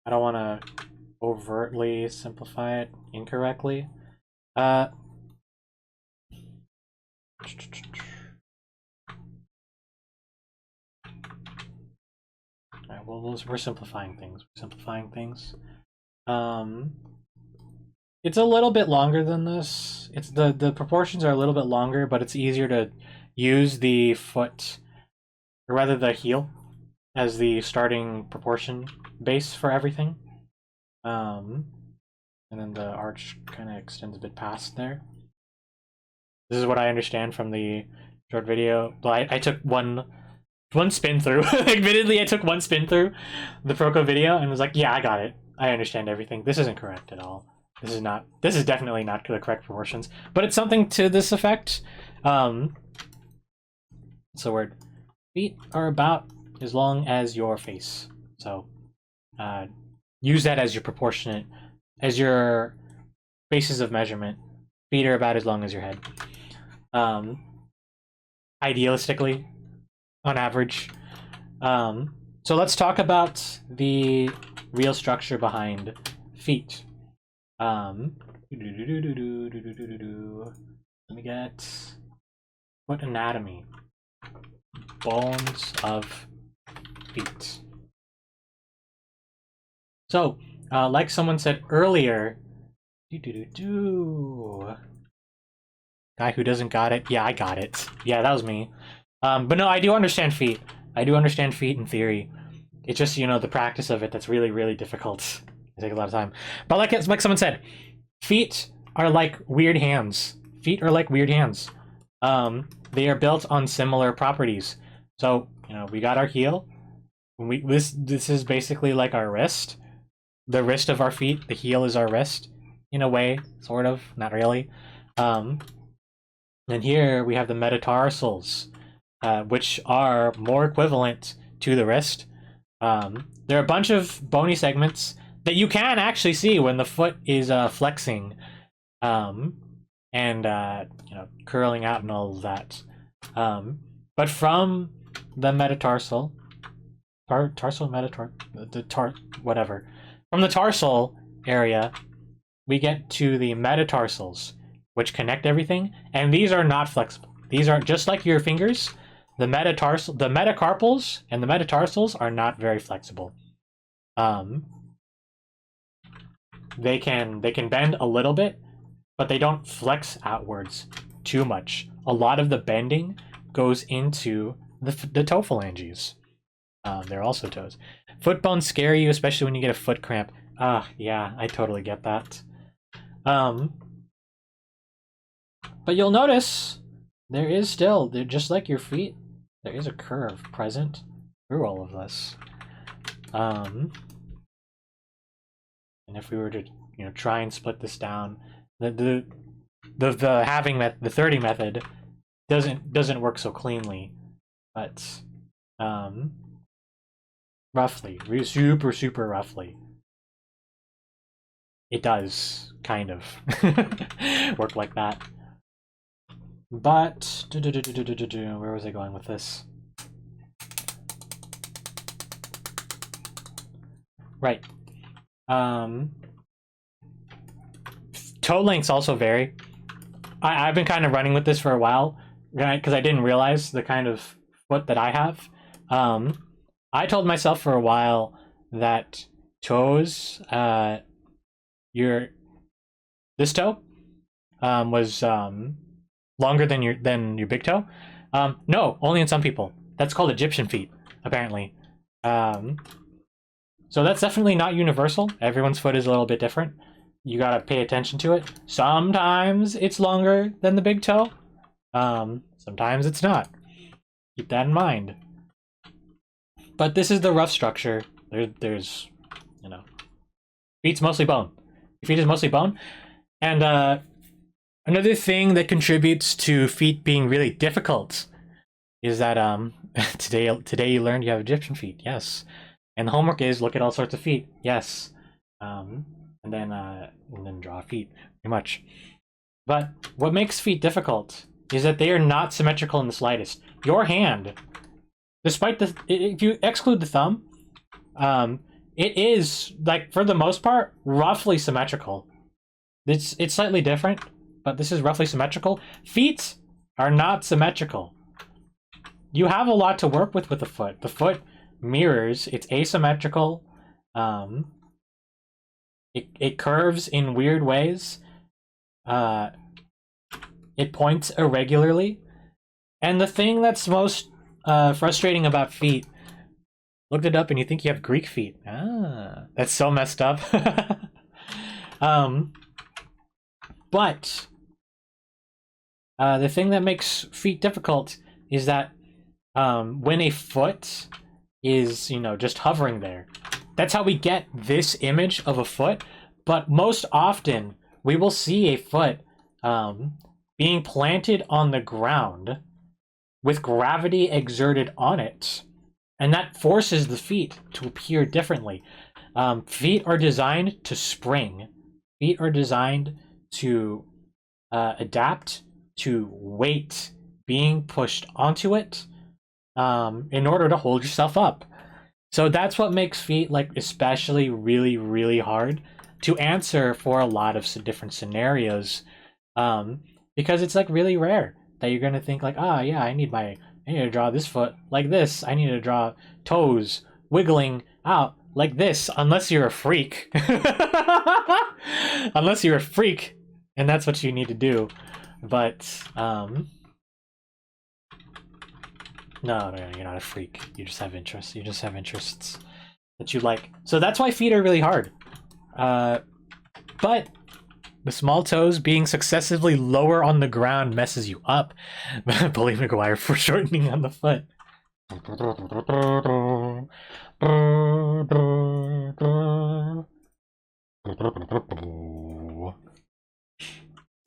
don't want to overtly simplify it incorrectly. Alright, well, we're simplifying things. It's a little bit longer than this. It's the proportions are a little bit longer, but it's easier to use the foot, or rather the heel, as the starting proportion base for everything. And then the arch kind of extends a bit past there. This is what I understand from the short video. Well, I took one spin through. Admittedly, I took one spin through the Proco video and was like, yeah, I got it. I understand everything. This isn't correct at all. This is definitely not the correct proportions, but it's something to this effect. What's the word? Feet are about as long as your face. So use that as your proportionate, as your basis of measurement. Feet are about as long as your head. Idealistically, on average. So let's talk about the real structure behind feet. Let me get foot anatomy. Bones of feet. So, like someone said earlier, guy who doesn't got it. Yeah, I got it. Yeah, that was me. But no, I do understand feet. I do understand feet in theory. It's just, you know, the practice of it that's really, really difficult. It takes a lot of time. But like someone said, feet are like weird hands. Feet are like weird hands. They are built on similar properties. So, you know, we got our heel. This is basically like our wrist. The wrist of our feet. The heel is our wrist, in a way, sort of, not really. And here we have the metatarsals, which are more equivalent to the wrist. There are a bunch of bony segments that you can actually see when the foot is flexing, and curling out and all of that. But from the metatarsal, whatever. From the tarsal area, we get to the metatarsals, which connect everything, and these are not flexible. These are just like your fingers. The metacarpals and the metatarsals are not very flexible. They can bend a little bit, but they don't flex outwards too much. A lot of the bending goes into the toe phalanges. They're also toes. Foot bones scare you, especially when you get a foot cramp. Yeah, I totally get that. But you'll notice there is still, just like your feet, there is a curve present through all of this. And if we were to, try and split this down, the 30 method doesn't work so cleanly, but roughly, super roughly, it does kind of work like that. But where was I going with this? Right. Toe lengths also vary. I've been kind of running with this for a while because I didn't realize the kind of foot that I have. I told myself for a while that toes, this toe was longer than your big toe. No, only in some people. That's called Egyptian feet, apparently. So that's definitely not universal. Everyone's foot is a little bit different. You gotta pay attention to it. Sometimes it's longer than the big toe. Sometimes it's not. Keep that in mind. But this is the rough structure. There's feet's mostly bone. Your feet is mostly bone. And another thing that contributes to feet being really difficult is that today you learned you have Egyptian feet. Yes. And the homework is look at all sorts of feet. Yes. And then draw feet, pretty much. But what makes feet difficult is that they are not symmetrical in the slightest. Your hand, despite if you exclude the thumb, it is, like, for the most part, roughly symmetrical. It's slightly different, but this is roughly symmetrical. Feet are not symmetrical. You have a lot to work with the foot. The foot mirrors. It's asymmetrical. It curves in weird ways. It points irregularly. And the thing that's most frustrating about feet, looked it up and you think you have Greek feet. That's so messed up. But the thing that makes feet difficult is that when a foot is, just hovering there, that's how we get this image of a foot. But most often, we will see a foot being planted on the ground with gravity exerted on it. And that forces the feet to appear differently. Feet are designed to spring. Feet are designed to adapt to weight being pushed onto it in order to hold yourself up. So that's what makes feet, like, especially really, really hard to answer for a lot of different scenarios, because it's, like, really rare that you're gonna think, like, yeah, I need to draw this foot like this. I need to draw toes wiggling out like this, unless you're a freak. Unless you're a freak, and that's what you need to do. But no, you're not a freak. You just have interests. You just have interests that you like. So that's why feet are really hard. But the small toes being successively lower on the ground messes you up. Bully McGuire foreshortening on the foot. It's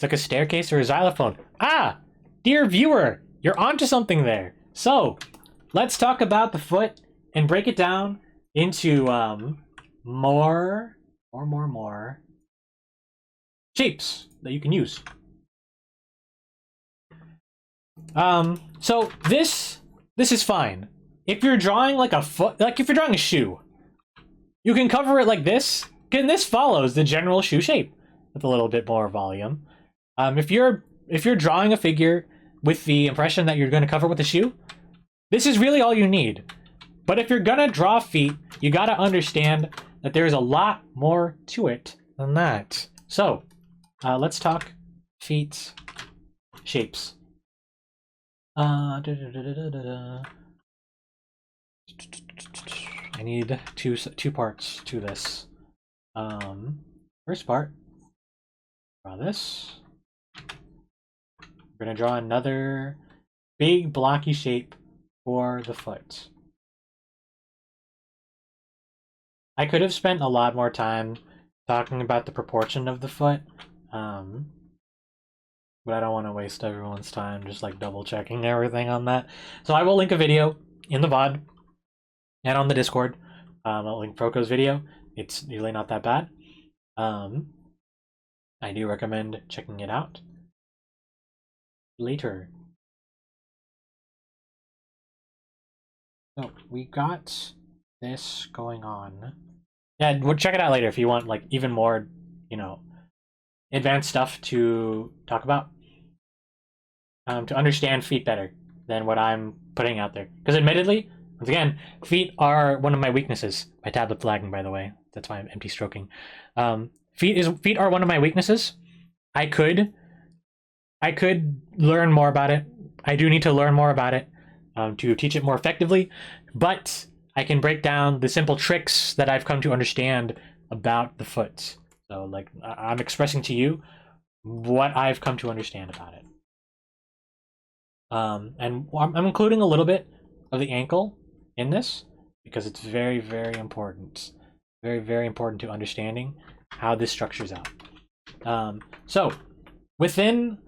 like a staircase or a xylophone. Ah! Dear viewer, you're onto something there. So, let's talk about the foot and break it down into more shapes that you can use. So this is fine. If you're drawing like a foot, like if you're drawing a shoe, you can cover it like this. And this follows the general shoe shape with a little bit more volume. If you're drawing a figure with the impression that you're going to cover with a shoe, this is really all you need. But if you're gonna draw feet, you gotta understand that there's a lot more to it than that. So, let's talk feet shapes. I need two parts to this. First part, draw this. We're gonna draw another big blocky shape for the foot. I could have spent a lot more time talking about the proportion of the foot, but I don't want to waste everyone's time just like double checking everything on that. So I will link a video in the VOD and on the Discord. I'll link Proko's video. It's really not that bad. I do recommend checking it out later. So we got this going on. Yeah, we'll check it out later if you want like even more, you know, advanced stuff to talk about. To understand feet better than what I'm putting out there. Because admittedly, once again, feet are one of my weaknesses. My tablet's lagging, by the way. That's why I'm empty stroking. Feet are one of my weaknesses. I could learn more about it. I do need to learn more about it to teach it more effectively, but I can break down the simple tricks that I've come to understand about the foot. So like I'm expressing to you what I've come to understand about it. And I'm including a little bit of the ankle in this because it's very, very important. Very, very important to understanding how this structures out. So within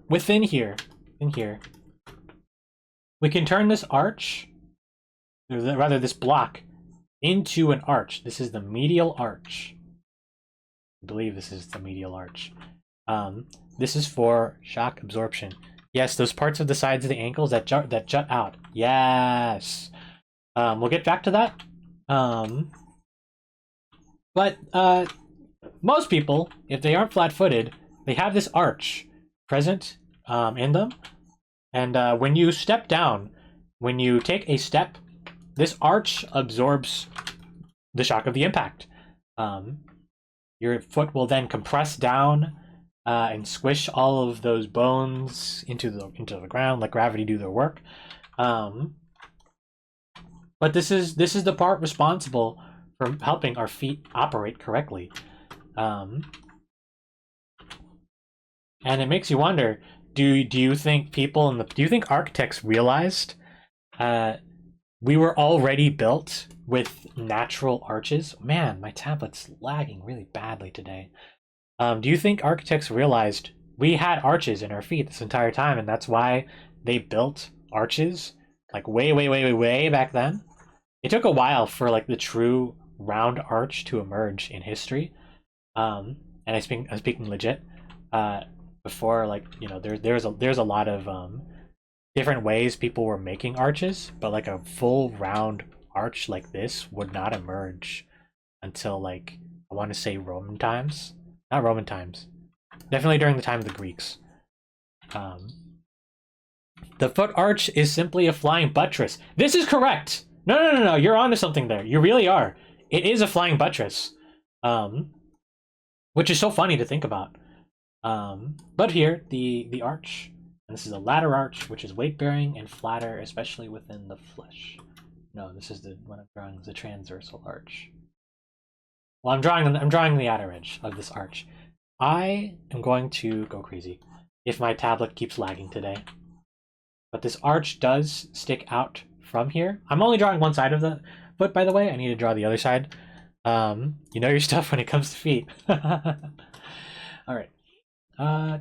here, we can turn this arch, or rather this block, into an arch. This is the medial arch. I believe this is the medial arch. This is for shock absorption. Yes, those parts of the sides of the ankles that jut out. Yes. We'll get back to that. But most people, if they aren't flat-footed, they have this arch present in them. And when you step down, when you take a step, this arch absorbs the shock of the impact. Your foot will then compress down and squish all of those bones into the ground, let gravity do their work. But this is the part responsible for helping our feet operate correctly. And it makes you wonder, do you think do you think architects realized we were already built with natural arches? Man, my tablet's lagging really badly today. Do you think architects realized we had arches in our feet this entire time, and that's why they built arches like way back then? It took a while for like the true round arch to emerge in history. And I'm speaking legit. Before, like, you know, there's a lot of different ways people were making arches, but like a full round arch like this would not emerge until like I want to say Roman times. Not Roman times. Definitely during the time of the Greeks. The foot arch is simply a flying buttress. This is correct. No. You're onto something there. You really are. It is a flying buttress. Which is so funny to think about. But here, the arch, and this is a ladder arch, which is weight-bearing and flatter, especially within the flesh. No, this is the one I'm drawing, the transversal arch. Well, I'm drawing the outer edge of this arch. I am going to go crazy if my tablet keeps lagging today. But this arch does stick out from here. I'm only drawing one side of the foot, by the way. I need to draw the other side. You know your stuff when it comes to feet. All right.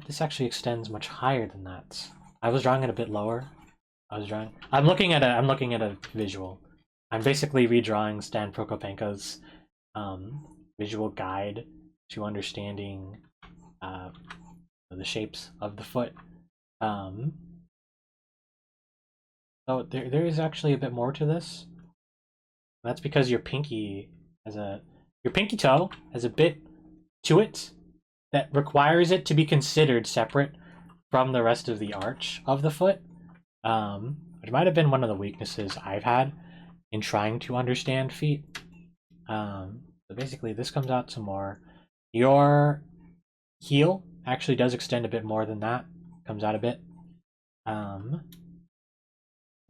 This actually extends much higher than that. I was drawing it a bit lower. I'm looking at a visual. I'm basically redrawing Stan Prokopenko's visual guide to understanding the shapes of the foot. So there is actually a bit more to this. That's because your pinky toe has a bit to it that requires it to be considered separate from the rest of the arch of the foot. Which might have been one of the weaknesses I've had in trying to understand feet. But basically this comes out some more. Your heel actually does extend a bit more than that. Comes out a bit. My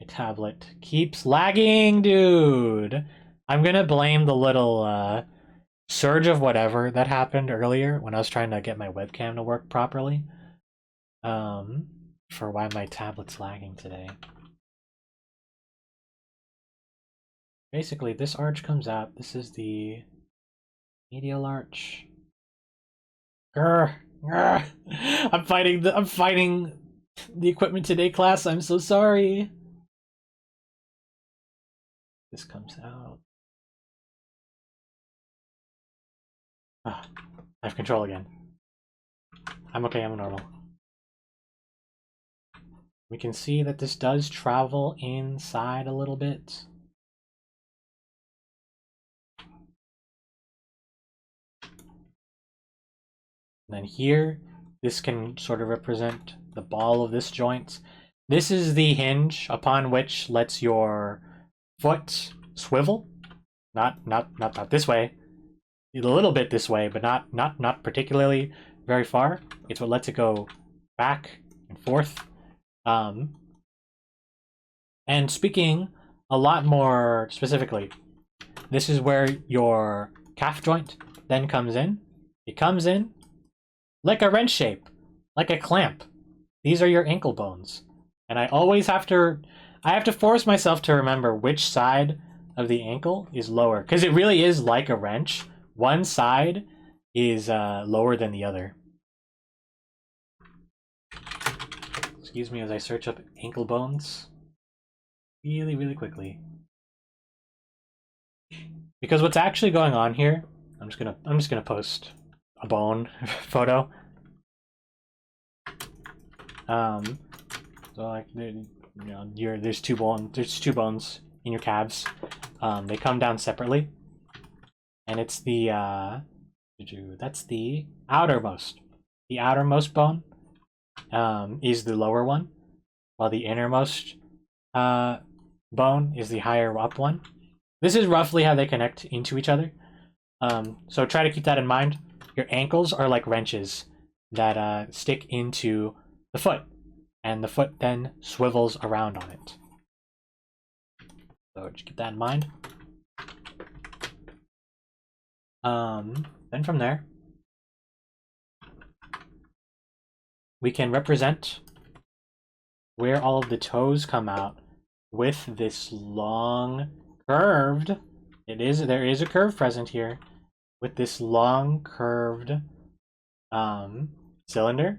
tablet keeps lagging, dude. I'm gonna blame the little surge of whatever that happened earlier when I was trying to get my webcam to work properly. For why my tablet's lagging today. Basically, this arch comes out. This is the medial arch. Grr, grr. I'm fighting the equipment today, class. I'm so sorry. This comes out. Ah, I have control again. I'm okay, I'm normal. We can see that this does travel inside a little bit. And then here, this can sort of represent the ball of this joint. This is the hinge upon which lets your foot swivel. Not this way. A little bit this way, but not particularly very far. It's what lets it go back and forth. And speaking a lot more specifically, this is where your calf joint then comes in. It comes in like a wrench shape, like a clamp. These are your ankle bones. And I always have to force myself to remember which side of the ankle is lower, because it really is like a wrench. One side is lower than the other. Excuse me as I search up ankle bones really quickly. Because what's actually going on here, I'm just gonna post a bone photo. So like there's two bones in your calves. They come down separately, and it's the that's the outermost. The outermost bone is the lower one, while the innermost bone is the higher up one. This is roughly how they connect into each other. So try to keep that in mind. Your ankles are like wrenches that stick into the foot, and the foot then swivels around on it. So just keep that in mind. Then from there, we can represent where all of the toes come out with this long curved, there is a curve present here, with this long curved cylinder.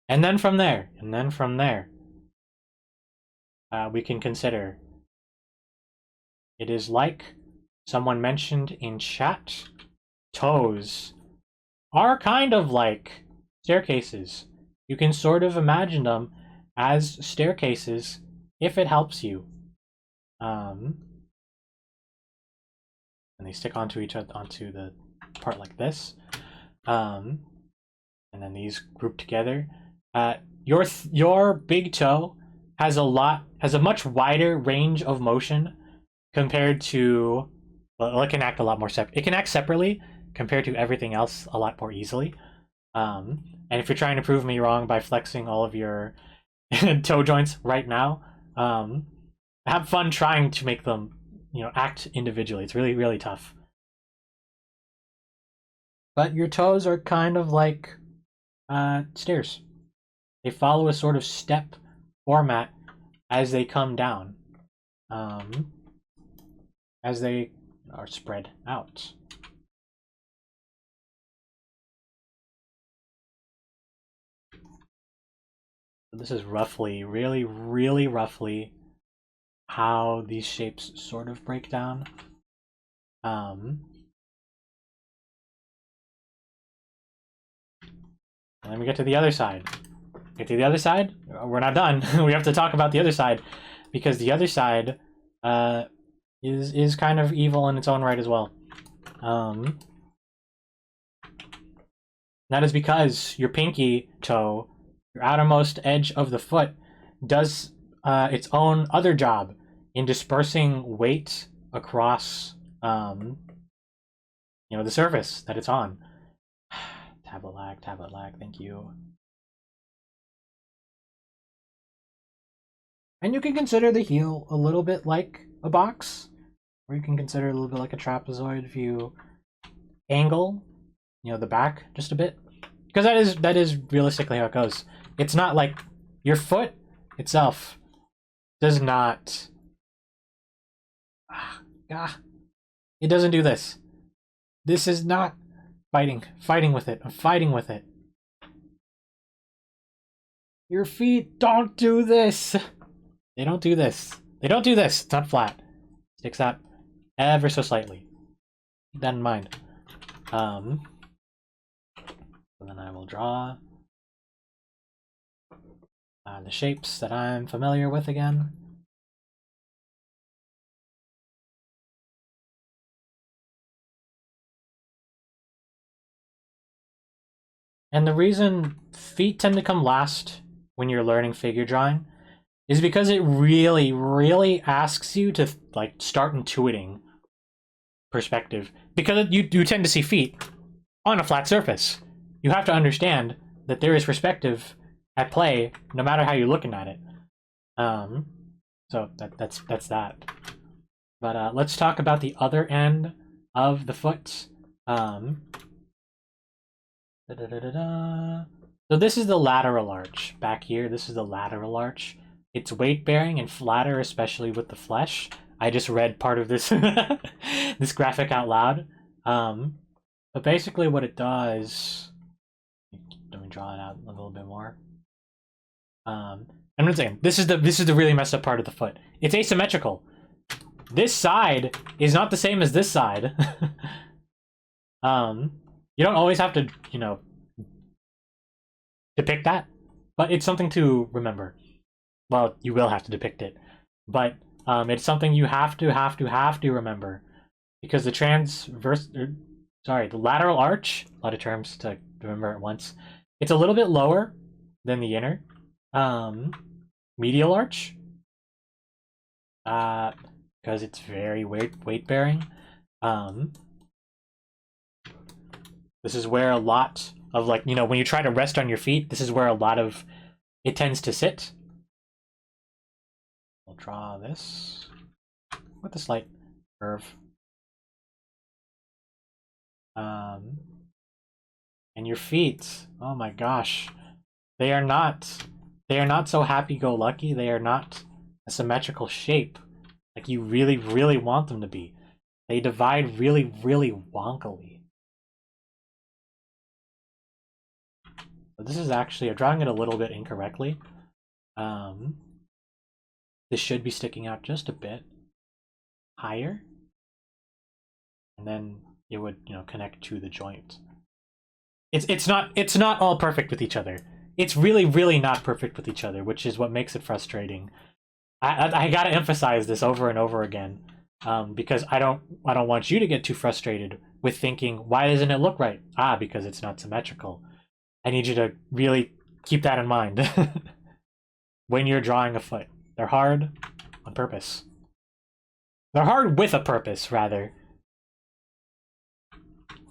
And then from there, we can consider, it is like someone mentioned in chat, toes are kind of like staircases. You can sort of imagine them as staircases if it helps you. And they stick onto each other, onto the part like this. And then these group together. Your big toe has a much wider range of motion compared to, well, it can act a lot more separate. It can act separately compared to everything else a lot more easily. And if you're trying to prove me wrong by flexing all of your toe joints right now, have fun trying to make them, act individually. It's really tough. But your toes are kind of like stairs. they follow a sort of step format as they come down, as they are spread out. This is roughly, really roughly, how these shapes sort of break down. And then we get to the other side. Get to the other side? We're not done. We have to talk about the other side, because the other side is kind of evil in its own right as well. That is because your pinky toe, your outermost edge of the foot, does its own other job in dispersing weight across, the surface that it's on. Tablet lag, thank you. And you can consider the heel a little bit like a box, or you can consider it a little bit like a trapezoid if you angle, the back just a bit, because that is realistically how it goes. It's not like your foot itself does not. It doesn't do this. This is not fighting with it. I'm fighting with it. Your feet don't do this. They don't do this. They don't do this. It's not flat. It sticks out ever so slightly. Keep that in mind. So then I will draw the shapes that I'm familiar with again. And the reason feet tend to come last when you're learning figure drawing is because it really asks you to start intuiting perspective, because you tend to see feet on a flat surface. You have to understand that there is perspective at play no matter how you're looking at it. So that's that. But let's talk about the other end of the foot. So this is the lateral arch back here. This is the lateral arch. It's weight bearing and flatter, especially with the flesh. I just read part of this this graphic out loud. But basically what it does, let me draw it out a little bit more. I'm not saying this is the really messed up part of the foot. It's asymmetrical. This side is not the same as this side. You don't always have to, depict that, but it's something to remember. Well, you will have to depict it, but it's something you have to remember, because the lateral arch, a lot of terms to remember at once. It's a little bit lower than the inner medial arch, because it's very weight bearing. This is where a lot of when you try to rest on your feet, this is where a lot of it tends to sit. We'll draw this with a slight curve. And your feet, oh my gosh, they are not so happy-go-lucky. They are not a symmetrical shape like you really want them to be. They divide really wonkily. So this is actually, I'm drawing it a little bit incorrectly. This should be sticking out just a bit higher, and then it would, connect to the joint. It's not all perfect with each other. It's really not perfect with each other, which is what makes it frustrating. I gotta emphasize this over and over again, because I don't want you to get too frustrated with thinking, why doesn't it look right? Because it's not symmetrical. I need you to really keep that in mind when you're drawing a foot. They're hard on purpose. They're hard with a purpose, rather.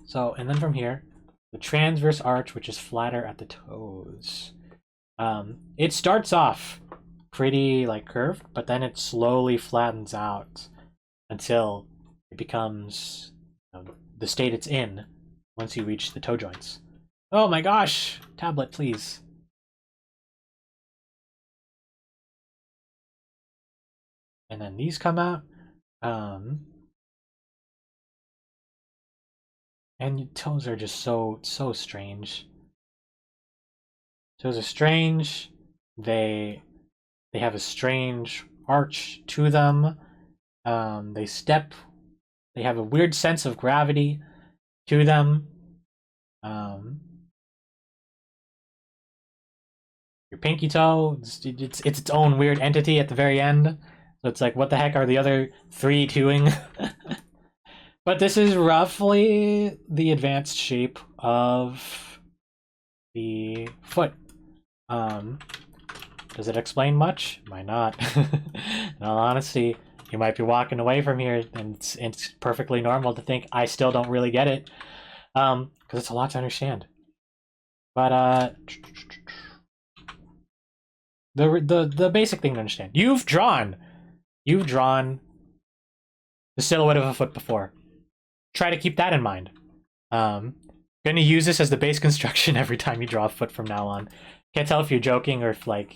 So, and then from here, the transverse arch, which is flatter at the toes. It starts off pretty curved, but then it slowly flattens out until it becomes the state it's in once you reach the toe joints. Oh my gosh! Tablet, please. and then these come out. And your toes are just so strange. Toes are strange. They have a strange arch to them. They step. They have a weird sense of gravity to them. Your pinky toe, it's its own weird entity at the very end. So it's like, what the heck are the other 3 doing? But this is roughly the advanced shape of the foot. Does it explain much? Might not. In all honesty, you might be walking away from here, and it's perfectly normal to think I still don't really get it, because it's a lot to understand. But the basic thing to understand: you've drawn the silhouette of a foot before. Try to keep that in mind. Gonna use this as the base construction every time you draw a foot from now on. Can't tell if you're joking or if like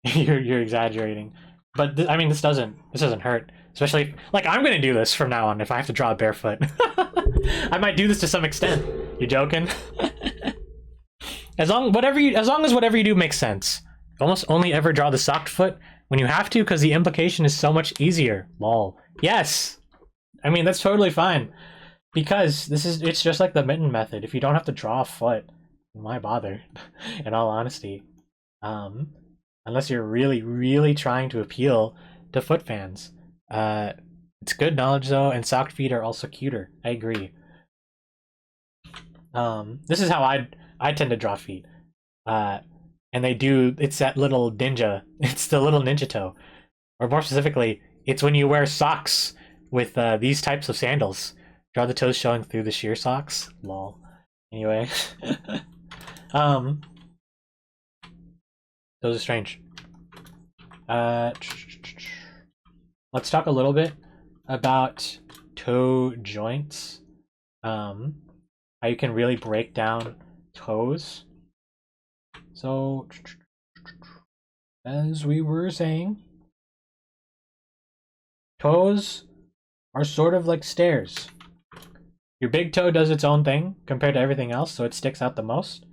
you're exaggerating. But I mean, this doesn't hurt. Especially if, like, I'm gonna do this from now on if I have to draw a barefoot. I might do this to some extent. You joking? As long as whatever you do makes sense. Almost only ever draw the socked foot when you have to, because the implication is so much easier. Lol. Yes. I mean, that's totally fine. Because it's just like the mitten method. If you don't have to draw a foot, why bother? In all honesty. Unless you're really, really trying to appeal to foot fans. It's good knowledge though, and socked feet are also cuter. I agree. This is how I tend to draw feet. And it's that little ninja. It's the little ninja toe. Or more specifically, it's when you wear socks with these types of sandals. Draw the toes showing through the sheer socks. Lol. Anyway. Those are strange. Let's talk a little bit about toe joints. How you can really break down toes. So, as we were saying, toes are sort of like stairs. Your big toe does its own thing compared to everything else, so it sticks out the most.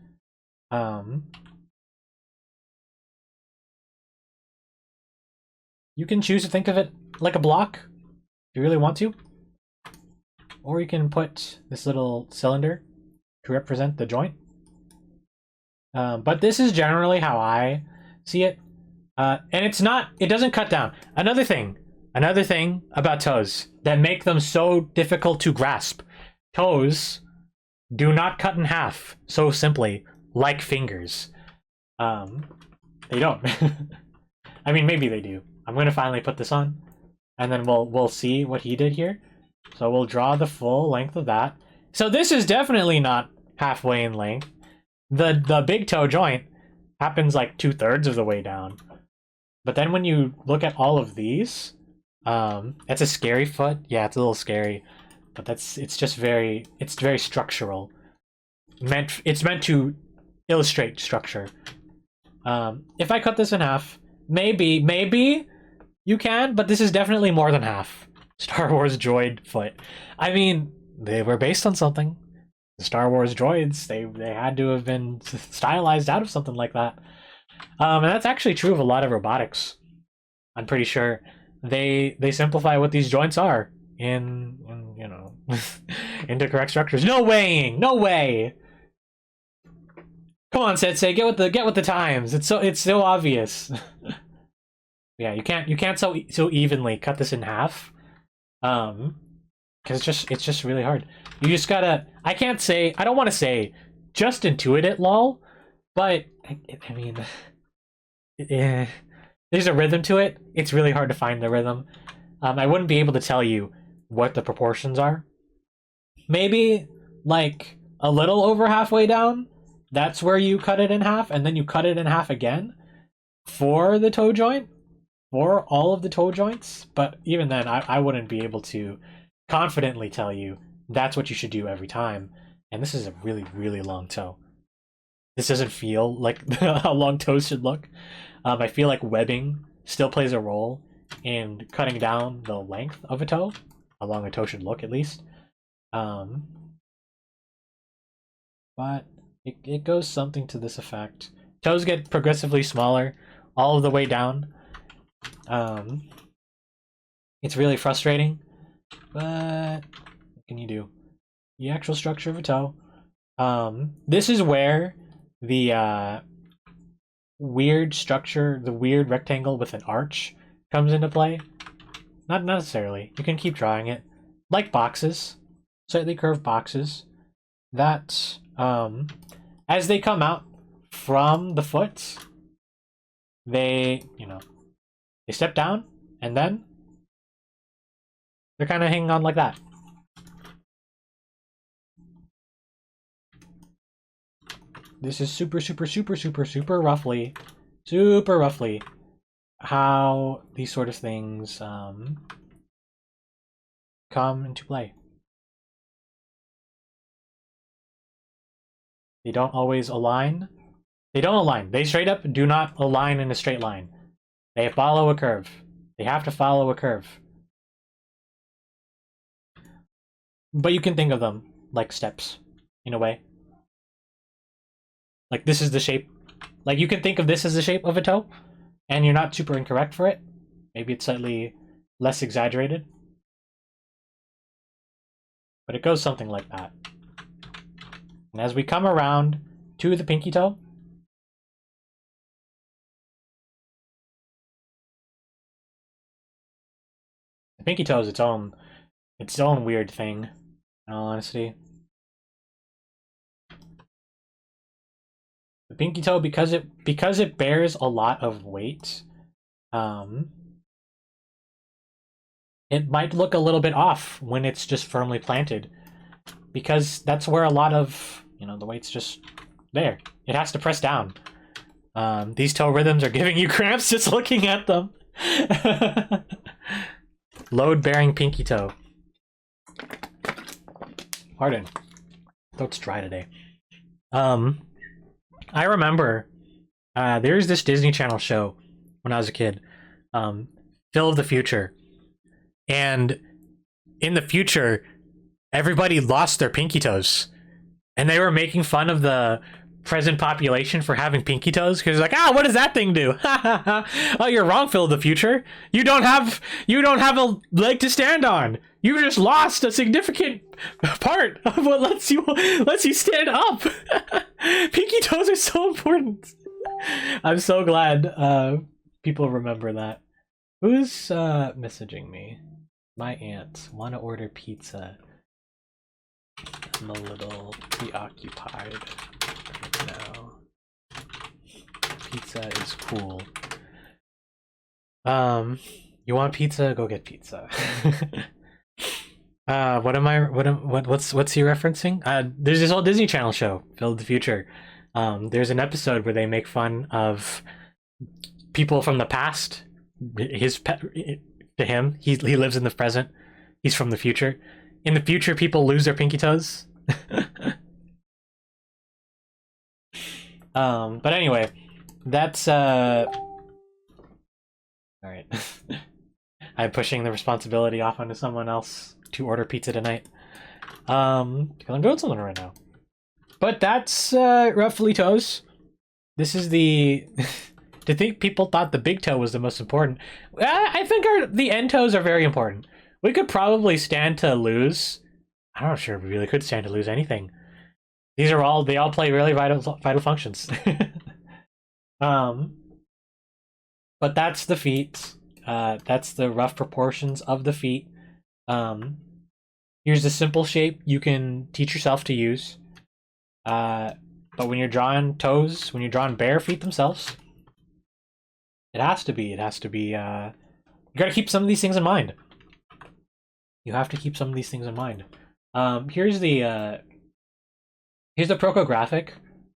You can choose to think of it like a block, if you really want to. Or you can put this little cylinder to represent the joint. But this is generally how I see it. And it doesn't cut down. Another thing about toes that make them so difficult to grasp. Toes do not cut in half so simply, like fingers. They don't. I mean, maybe they do. I'm gonna finally put this on, and then we'll see what he did here. So we'll draw the full length of that. So this is definitely not halfway in length. The big toe joint happens like 2/3 of the way down. But then when you look at all of these, it's a scary foot. Yeah, it's a little scary, but it's very structural. It's meant to illustrate structure. If I cut this in half, maybe you can, but this is definitely more than half. Star Wars droid foot. I mean, they were based on something. The Star Wars droids, they had to have been stylized out of something like that. And that's actually true of a lot of robotics. I'm pretty sure they simplify what these joints are in into correct structures. No way. Come on, Sensei, get with the times. It's so obvious. Yeah, you can't so evenly cut this in half. Because it's just really hard. You just gotta. I don't want to say just intuit it, lol, but I mean, there's a rhythm to it. It's really hard to find the rhythm. I wouldn't be able to tell you what the proportions are. Maybe like a little over halfway down. That's where you cut it in half, and then you cut it in half again for the toe joint, for all of the toe joints. But even then, I wouldn't be able to confidently tell you that's what you should do every time. And this is a really, really long toe. This doesn't feel like how long toes should look. I feel like webbing still plays a role in cutting down the length of a toe, how long a toe should look at least. But it goes something to this effect. Toes get progressively smaller all of the way down. It's really frustrating, but what can you do? The actual structure of a toe. This is where the weird structure, the weird rectangle with an arch comes into play. Not necessarily. You can keep drawing it. Like boxes, slightly curved boxes, that as they come out from the foot, they step down, and then they're kind of hanging on like that. This is super roughly how these sort of things come into play. They don't always align. They don't align. They straight up do not align in a straight line. They follow a curve. They have to follow a curve. But you can think of them like steps, in a way. Like, this is the shape. Like, you can think of this as the shape of a toe, and you're not super incorrect for it. Maybe it's slightly less exaggerated. But it goes something like that. And as we come around to the pinky toe, the pinky toe is its own weird thing, in all honesty. The pinky toe, because it bears a lot of weight, it might look a little bit off when it's just firmly planted, because that's where a lot of the weight's just there. It has to press down. These toe rhythms are giving you cramps just looking at them. Load-bearing pinky toe. Pardon. Throat's dry today. I remember there's this Disney Channel show when I was a kid, Phil of the Future. And in the future, everybody lost their pinky toes. And they were making fun of the present population for having pinky toes, because like, what does that thing do? Oh, you're wrong, Phil of the Future. You don't have a leg to stand on. You just lost a significant part of what lets you stand up. Pinky toes are so important. I'm so glad people remember that. Who's messaging me? My aunt. Want to order pizza. I'm a little preoccupied now. Pizza is cool. You want pizza? Go get pizza. What's he referencing? There's this old Disney Channel show, Phil of the Future. There's an episode where they make fun of people from the past. To him, he lives in the present. He's from the future. In the future, people lose their pinky toes. But anyway, that's all right. I'm pushing the responsibility off onto someone else to order pizza tonight. Because I'm doing something right now. But that's roughly toes. This is the to think people thought the big toe was the most important. I think the end toes are very important. We could probably stand to lose. I'm not sure if we really could stand to lose anything. They all play really vital functions. But that's the feet. That's the rough proportions of the feet. Here's a simple shape you can teach yourself to use. But when you're drawing toes, when you're drawing bare feet themselves, it has to be, you gotta keep some of these things in mind. You have to keep some of these things in mind. Here's the procographic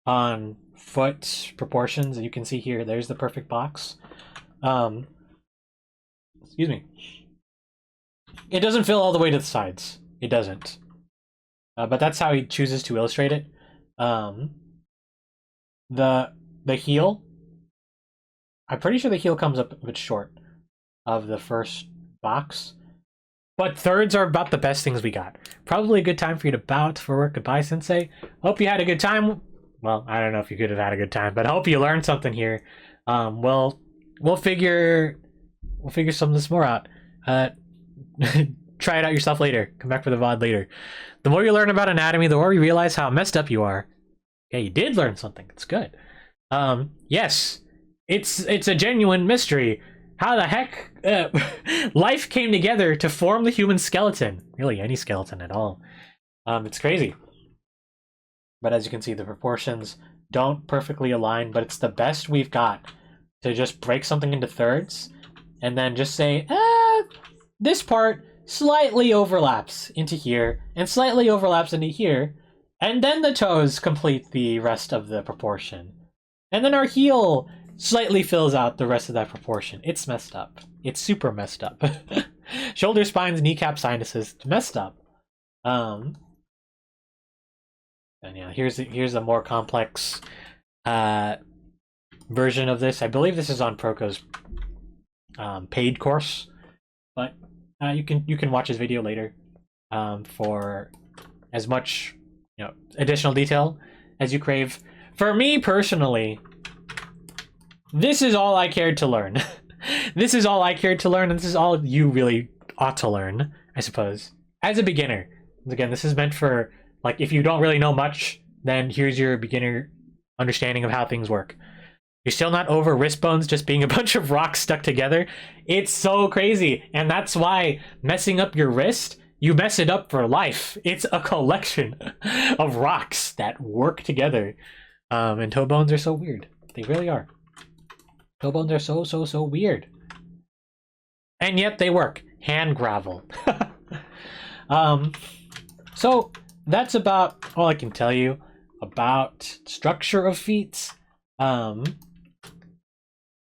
on foot proportions. You can see here, there's the perfect box. Excuse me. It doesn't fill all the way to the sides. It doesn't. But that's how he chooses to illustrate it. The heel, I'm pretty sure the heel comes up a bit short of the first box. But thirds are about the best things we got. Probably a good time for you to bow out for work. Goodbye, Sensei. Hope you had a good time. Well, I don't know if you could have had a good time, but I hope you learned something here. We'll figure some of this more out. Try it out yourself later. Come back for the VOD later. The more you learn about anatomy, the more you realize how messed up you are. Yeah, you did learn something. It's good. Yes, it's a genuine mystery. How the heck life came together to form the human skeleton? Really, any skeleton at all. It's crazy. But as you can see, the proportions don't perfectly align, but it's the best we've got to just break something into thirds and then just say, this part slightly overlaps into here and slightly overlaps into here, and then the toes complete the rest of the proportion. And then our heel slightly fills out the rest of that proportion. It's messed up. It's super messed up. Shoulder spines, kneecap sinuses, messed up. And yeah, here's a more complex version of this. I believe this is on Proko's paid course, but you can watch his video later for as much additional detail as you crave. For me personally, this is all I cared to learn. This is all I cared to learn, and this is all you really ought to learn, I suppose, as a beginner. Again, this is meant for, like, if you don't really know much, then here's your beginner understanding of how things work. You're still not over wrist bones just being a bunch of rocks stuck together. It's so crazy, and that's why messing up your wrist, you mess it up for life. It's a collection of rocks that work together. And toe bones are so weird. They really are. Toe bones are so weird. And yet they work. Hand gravel. So that's about all I can tell you about structure of feet.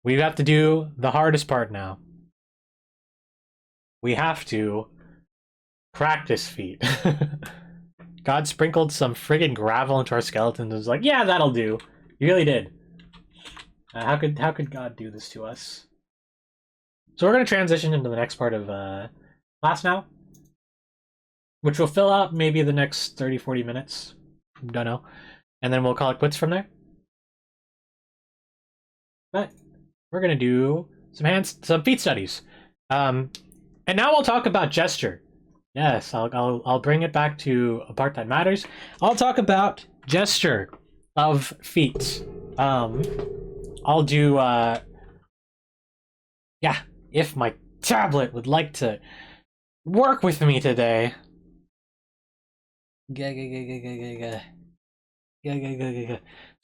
We have to do the hardest part now. We have to practice feet. God sprinkled some friggin' gravel into our skeletons and was like, yeah, that'll do. He really did. How could God do this to us? So we're going to transition into the next part of class now, which will fill out maybe the next 30-40 minutes. Don't know. And then we'll call it quits from there. But we're going to do some feet studies. And now I'll talk about gesture. Yes, I'll bring it back to a part that matters. I'll talk about gesture of feet. I'll do yeah, if my tablet would like to work with me today.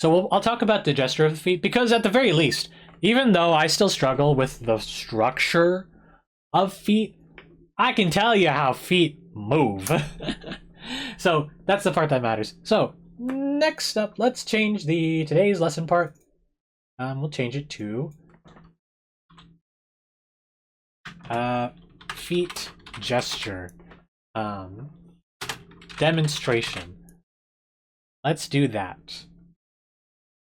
So I'll talk about the gesture of the feet, because at the very least, even though I still struggle with the structure of feet, I can tell you how feet move. So that's the part that matters. So next up, let's change today's lesson part. We'll change it to feet gesture demonstration. Let's do that.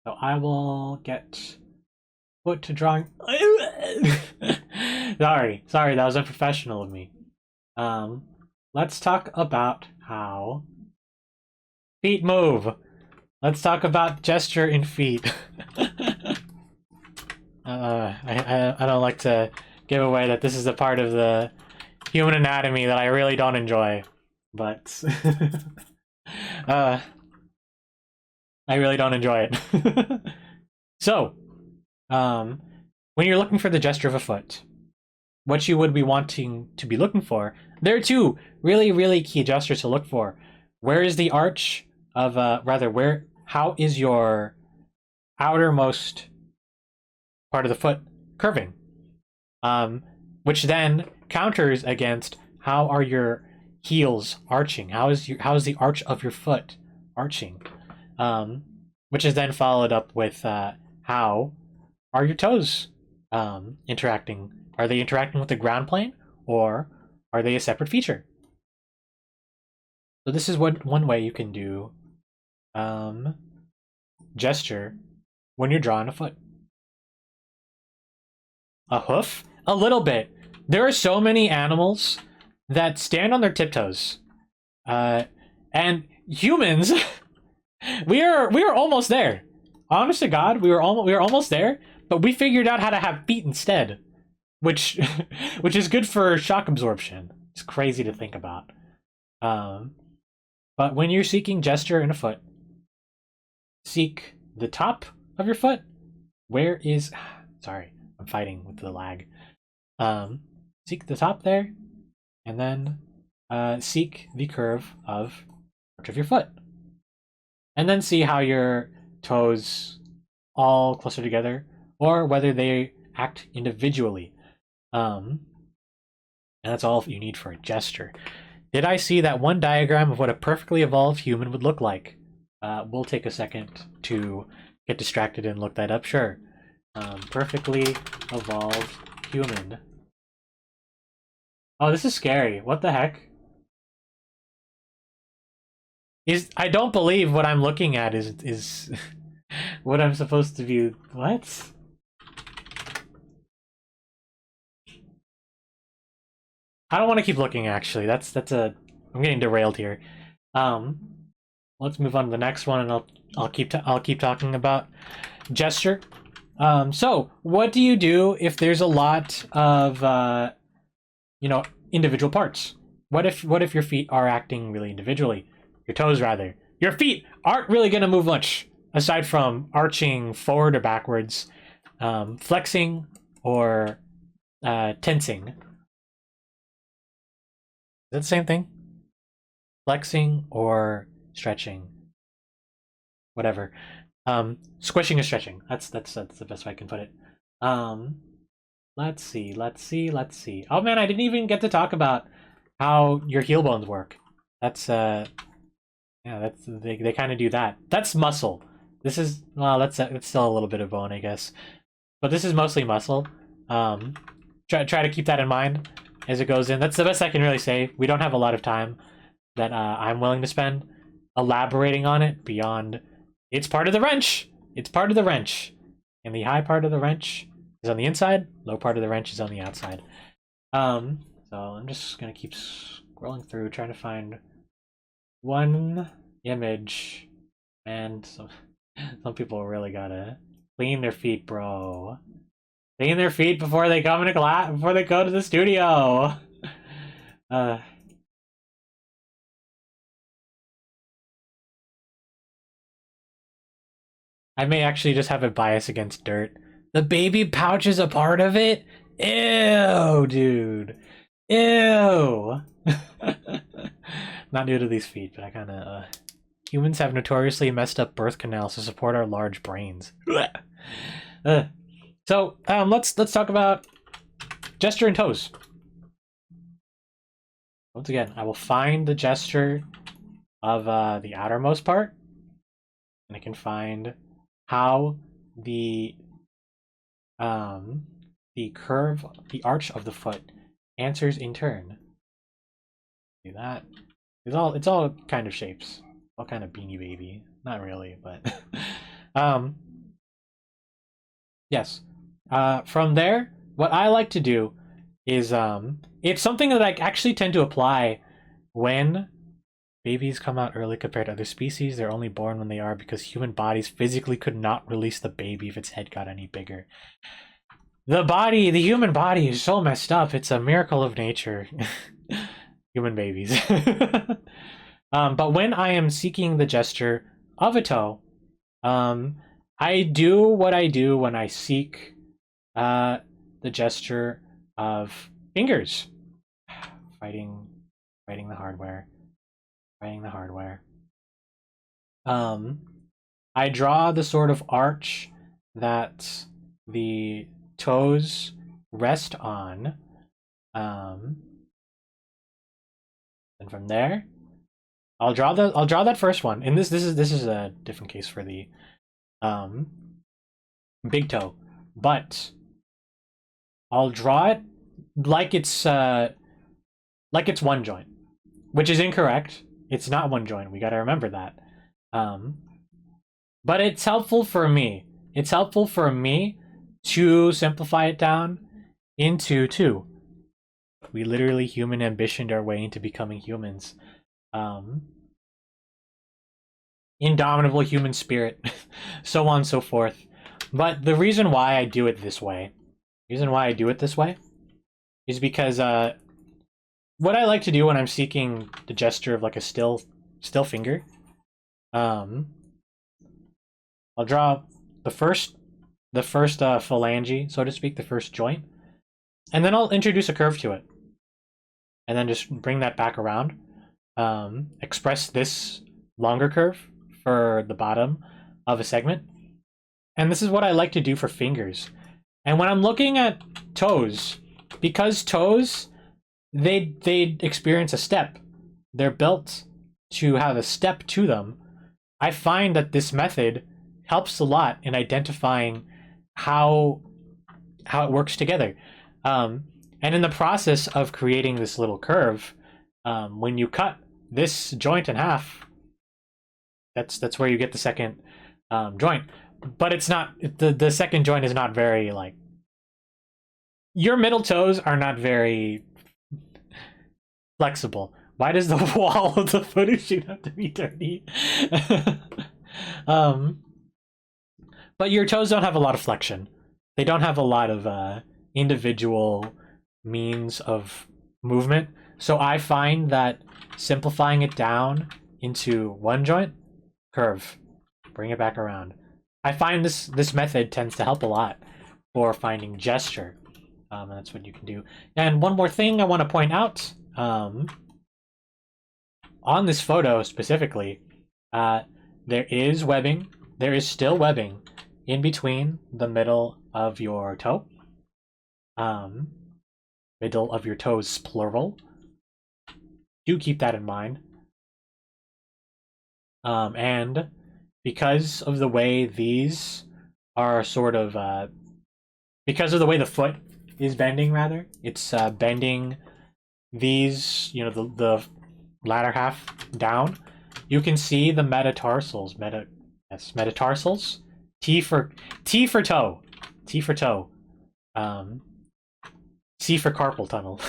So I will get put to drawing. Sorry, that was unprofessional of me. Let's talk about how feet move. Let's talk about gesture in feet. I don't like to give away that this is a part of the human anatomy that I really don't enjoy, but I really don't enjoy it. So, when you're looking for the gesture of a foot, what you would be wanting to be looking for, there are two really key gestures to look for. Where is the arch of, how is your outermost part of the foot curving? Which then counters against how are your heels arching? How is the arch of your foot arching? Which is then followed up with how are your toes interacting? Are they interacting with the ground plane, or are they a separate feature? So this is one way you can do gesture when you're drawing a foot. A hoof? A little bit. There are so many animals that stand on their tiptoes. And humans, we are almost there. Honest to God, we were almost there, but we figured out how to have feet instead, which which is good for shock absorption. It's crazy to think about. But when you're seeking gesture in a foot, seek the top of your foot. Where is... Sorry, I'm fighting with the lag. Seek the top there, and then seek the curve of your foot. And then see how your toes all cluster together, or whether they act individually. And that's all you need for a gesture. Did I see that one diagram of what a perfectly evolved human would look like? We'll take a second to get distracted and look that up. Sure. Perfectly evolved human. Oh, this is scary. What the heck? I don't believe what I'm looking at is what I'm supposed to be. What? I don't want to keep looking, actually. I'm getting derailed here. Let's move on to the next one, and I'll keep talking about gesture. So what do you do if there's a lot of individual parts? What if your feet are acting really individually? Your toes, rather. Your feet aren't really gonna move much aside from arching forward or backwards, flexing or tensing. Is that the same thing? Flexing or stretching. Whatever. Squishing or stretching. That's the best way I can put it. Let's see. Oh man, I didn't even get to talk about how your heel bones work. That's they kind of do that. That's muscle. This is, well, it's still a little bit of bone, I guess. But this is mostly muscle. Try to keep that in mind as it goes in. That's the best I can really say. We don't have a lot of time that I'm willing to spend elaborating on it beyond it's part of the wrench. It's part of the wrench. And the high part of the wrench is on the inside, low part of the wrench is on the outside. So I'm just gonna keep scrolling through trying to find one image. And some people really gotta clean their feet, bro. Clean their feet before they come into class, before they go to the studio. I may actually just have a bias against dirt. The baby pouch is a part of it? Ew, dude. Ew. Not new to these feet, but I kinda, humans have notoriously messed up birth canals to support our large brains. So, let's talk about gesture and toes. Once again, I will find the gesture of the outermost part, and I can find how the curve, the arch of the foot answers in turn. Do that. It's all kind of shapes. All kind of Beanie Baby. Not really, but yes. From there, what I like to do is it's something that I actually tend to apply when babies come out early compared to other species. They're only born when they are because human bodies physically could not release the baby if its head got any bigger. The human body is so messed up. It's a miracle of nature. Human babies. But when I am seeking the gesture of a toe, I do what I do when I seek the gesture of fingers. Fighting the hardware. I draw the sort of arch that the toes rest on, and from there, I'll draw that first one. And this is a different case for the big toe, but I'll draw it like it's one joint, which is incorrect. It's not one joint. We got to remember that. But it's helpful for me. It's helpful for me to simplify it down into 2. We literally human ambitioned our way into becoming humans. Indomitable human spirit, so on and so forth. But the reason why I do it this way, is because what I like to do when I'm seeking the gesture of like a still finger, I'll draw the first phalange, so to speak, the first joint, and then I'll introduce a curve to it, and then just bring that back around. Express this longer curve for the bottom of a segment, and this is what I like to do for fingers. And when I'm looking at toes, because toes, they experience a step, they're built to have a step to them. I find that this method helps a lot in identifying how it works together. And in the process of creating this little curve, when you cut this joint in half, that's where you get the second joint. But it's not, the second joint is not very, like, your middle toes are not very flexible. Why does the wall of the photo shoot have to be dirty? But your toes don't have a lot of flexion. They don't have a lot of individual means of movement. So I find that simplifying it down into one joint, curve, bring it back around. I find this method tends to help a lot for finding gesture. And that's what you can do. And one more thing I want to point out, on this photo specifically, there is webbing. There is still webbing in between the middle of your toe. Middle of your toes, plural. Do keep that in mind. And because of the way these are sort of, because of the way the foot is bending, rather, it's bending these, you know, the latter half down. You can see the metatarsals. Metatarsals. T for toe. T for toe. C for carpal tunnel.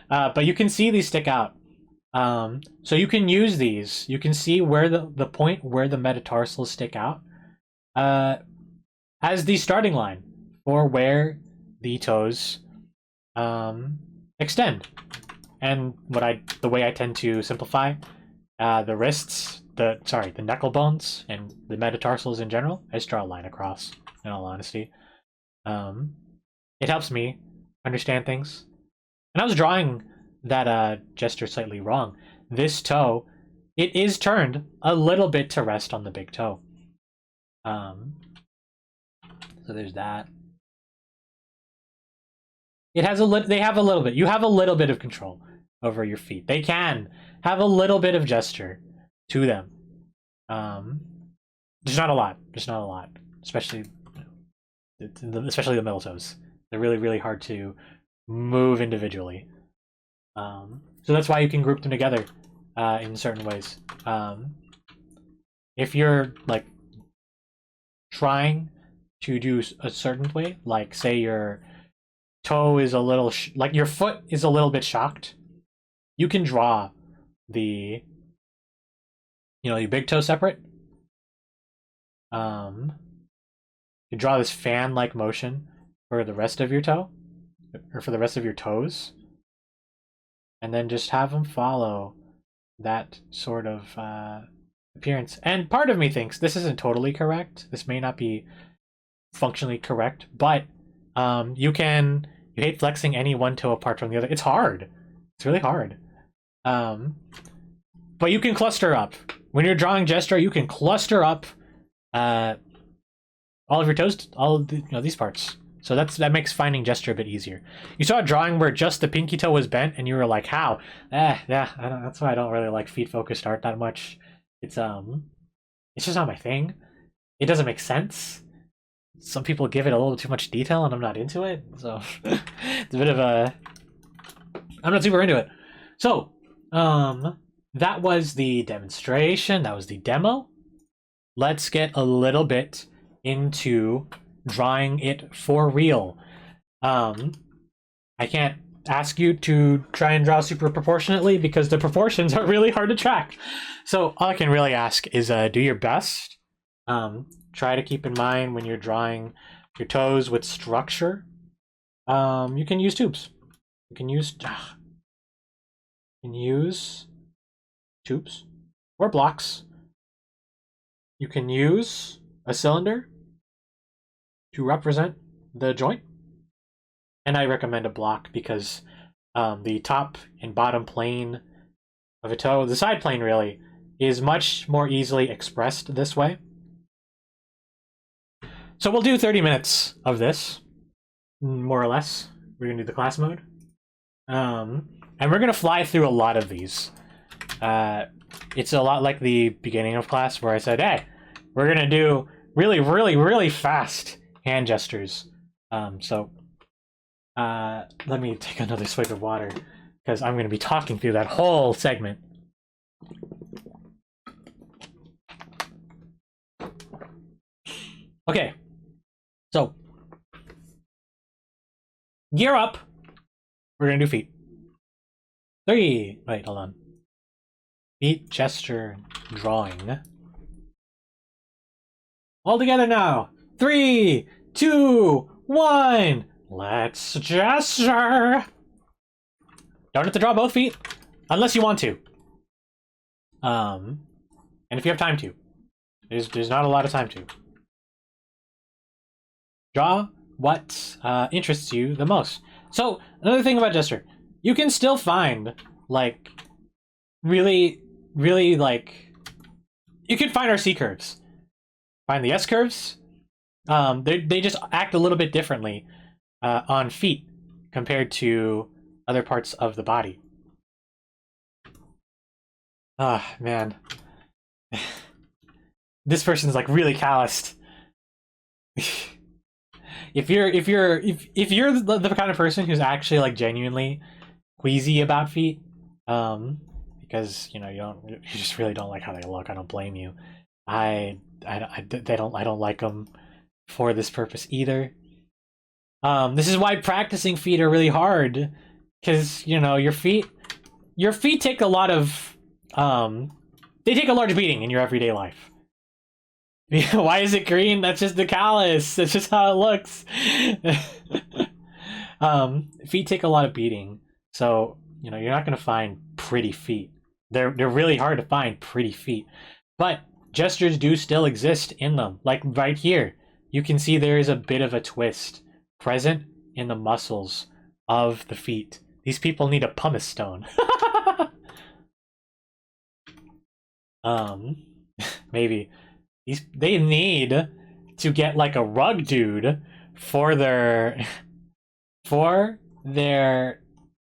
But you can see these stick out. So you can use these. You can see where the point where the metatarsals stick out as the starting line for where the toes extend. And the way I tend to simplify the wrists, the knuckle bones and the metatarsals in general, I just draw a line across, in all honesty. It helps me understand things. And I was drawing that gesture slightly wrong. This toe, it is turned a little bit to rest on the big toe. So there's that. It has they have a little bit. You have a little bit of control over your feet. They can have a little bit of gesture to them. Just not a lot. Especially the middle toes. They're really, really hard to move individually. So that's why you can group them together in certain ways. If you're like trying to do a certain way, like say your toe is a little like your foot is a little bit shocked, you can draw your big toe separate. You draw this fan-like motion for the rest of your toe, or for the rest of your toes, and then just have them follow that sort of appearance. And part of me thinks this isn't totally correct. This may not be functionally correct, but you hate flexing any one toe apart from the other. It's hard. It's really hard. But you can cluster up. When you're drawing gesture, you can cluster up all of your toes, all of these parts. So that makes finding gesture a bit easier. You saw a drawing where just the pinky toe was bent, and you were like, "How?" Yeah, that's why I don't really like feet-focused art that much. It's just not my thing. It doesn't make sense. Some people give it a little too much detail, and I'm not into it. So it's a bit of a. I'm not super into it. So, that was the demonstration. That was the demo. Let's get a little bit into drawing it for real. I can't ask you to try and draw super proportionately because the proportions are really hard to track. So all I can really ask is do your best. Try to keep in mind when you're drawing your toes with structure. You can use tubes. You can use tubes or blocks. You can use a cylinder to represent the joint. And I recommend a block because the top and bottom plane of a toe, the side plane really, is much more easily expressed this way. So we'll do 30 minutes of this, more or less. We're going to do the class mode. And we're going to fly through a lot of these. It's a lot like the beginning of class where I said, hey, we're going to do really, really, really fast hand gestures. So let me take another swig of water because I'm going to be talking through that whole segment. Okay, so gear up. We're going to do feet. 3. Wait, hold on. Feet, gesture, drawing. All together now. 3, 2, 1. Let's gesture. Don't have to draw both feet unless you want to. And if you have time to. There's not a lot of time to. Draw what interests you the most. So, another thing about gesture. You can still find, like, really, really, like... You can find our C curves. Find the S curves. They just act a little bit differently on feet compared to other parts of the body. Ah, man. This person's like really calloused. If you're the kind of person who's actually like genuinely queasy about feet, because you know you just really don't like how they look. I don't blame you. I don't like them for this purpose either. This is why practicing feet are really hard, because you know your feet take a lot of they take a large beating in your everyday life. Why is it green? That's just the callus. That's just how it looks. Feet take a lot of beating, so you know you're not gonna find pretty feet. They're really hard to find pretty feet, but gestures do still exist in them. Like right here, you can see there is a bit of a twist present in the muscles of the feet. These people need a pumice stone. Maybe. They need to get like a rug dude for their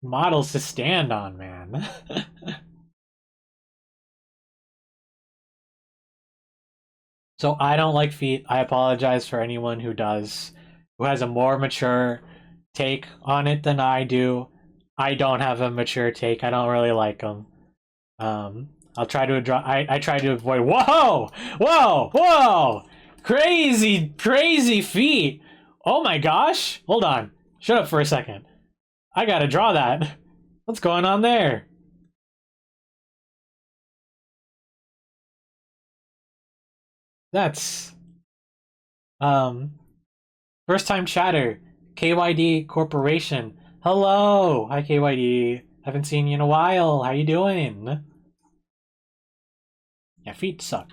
models to stand on, man. So I don't like feet. I apologize for anyone who does, who has a more mature take on it than I do. I don't have a mature take. I don't really like them. I'll try to I try to avoid. Whoa! Whoa! Whoa! Crazy, crazy feet! Oh my gosh! Hold on. Shut up for a second. I gotta draw that. What's going on there? That's first time chatter. KYD Corporation. Hello! Hi KYD. Haven't seen you in a while. How you doing? Yeah, feet suck.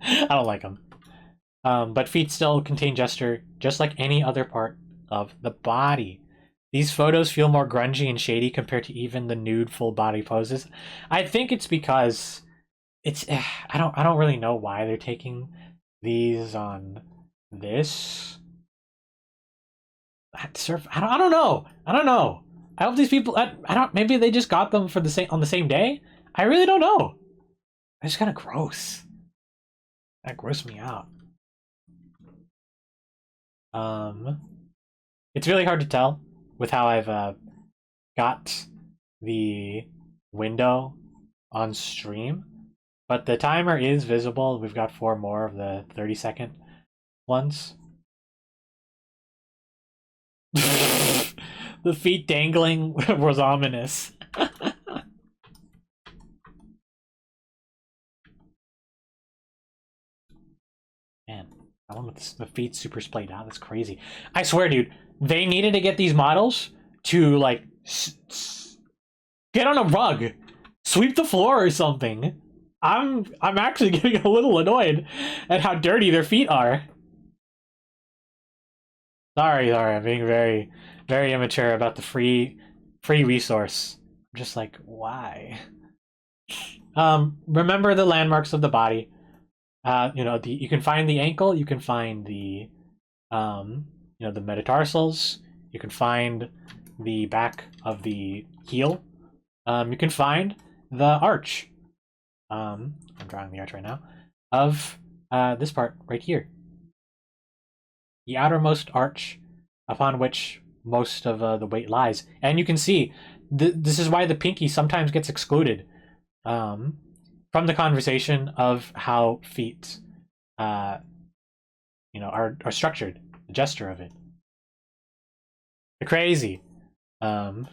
I don't like them. But feet still contain gesture, just like any other part of the body. These photos feel more grungy and shady compared to even the nude full body poses. I think it's because it's I don't really know why they're taking these on this. I don't know. I don't know. I hope these people I don't maybe they just got them for the same on the same day. I really don't know. It's kind of gross. That grossed me out. It's really hard to tell with how I've got the window on stream, but the timer is visible. We've got 4 more of the 30-second ones. The feet dangling was ominous. Man, that one with the feet super splayed out, that's crazy. I swear, dude, they needed to get these models to, like, get on a rug, sweep the floor or something. I'm actually getting a little annoyed at how dirty their feet are. Sorry, I'm being very, very immature about the free resource. I'm just like, why? Remember the landmarks of the body. You know, you can find the ankle, you can find the, you know, the metatarsals, you can find the back of the heel, you can find the arch. I'm drawing the arch right now of this part right here, the outermost arch upon which most of the weight lies, and you can see this is why the pinky sometimes gets excluded from the conversation of how feet, you know, are structured, the gesture of it. They're crazy. I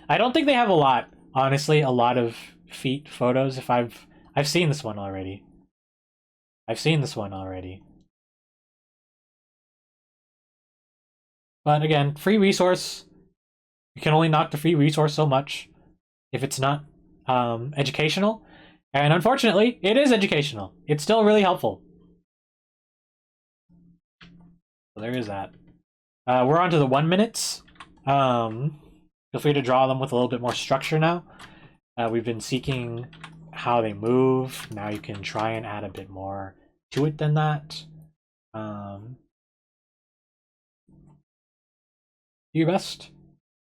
don't think they have a lot, honestly, a lot of feet photos. If I've seen this one already. I've seen this one already. But again, free resource. You can only knock the free resource so much if it's not educational. And unfortunately, it is educational. It's still really helpful. So there is that. We're on to the 1 minutes. Feel free to draw them with a little bit more structure now. We've been seeking how they move. Now you can try and add a bit more to it than that. Do your best.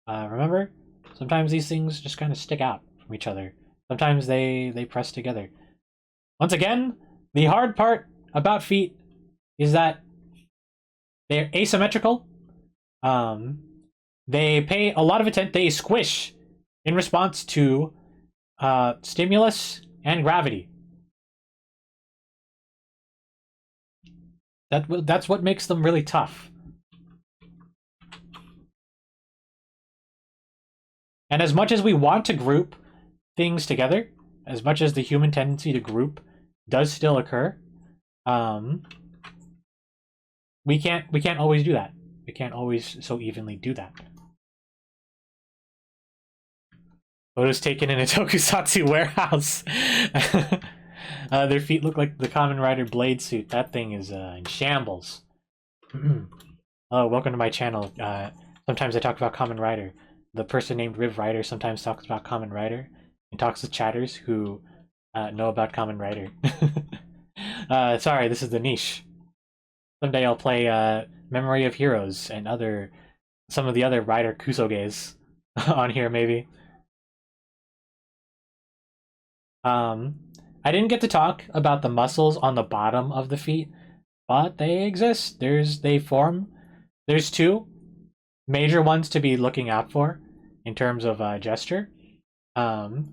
Remember, sometimes these things just kind of stick out from each other. Sometimes they press together. Once again, the hard part about feet is that they're asymmetrical. They pay a lot of attention. They squish in response to stimulus and gravity. That's what makes them really tough. And as much as we want to group things together, as much as the human tendency to group does still occur, we can't always do that. We can't always so evenly do that. Photos taken in a tokusatsu warehouse. Their feet look like the Kamen Rider blade suit. That thing is in shambles. Oh, welcome to my channel. Sometimes I talk about Kamen Rider. The person named Riv Rider sometimes talks about Kamen Rider and talks with chatters who know about Kamen Rider. Sorry, this is the niche. Someday I'll play Memory of Heroes and some of the other Rider Kusoges on here, maybe. I didn't get to talk about the muscles on the bottom of the feet, but they exist. There's two major ones to be looking out for in terms of gesture. That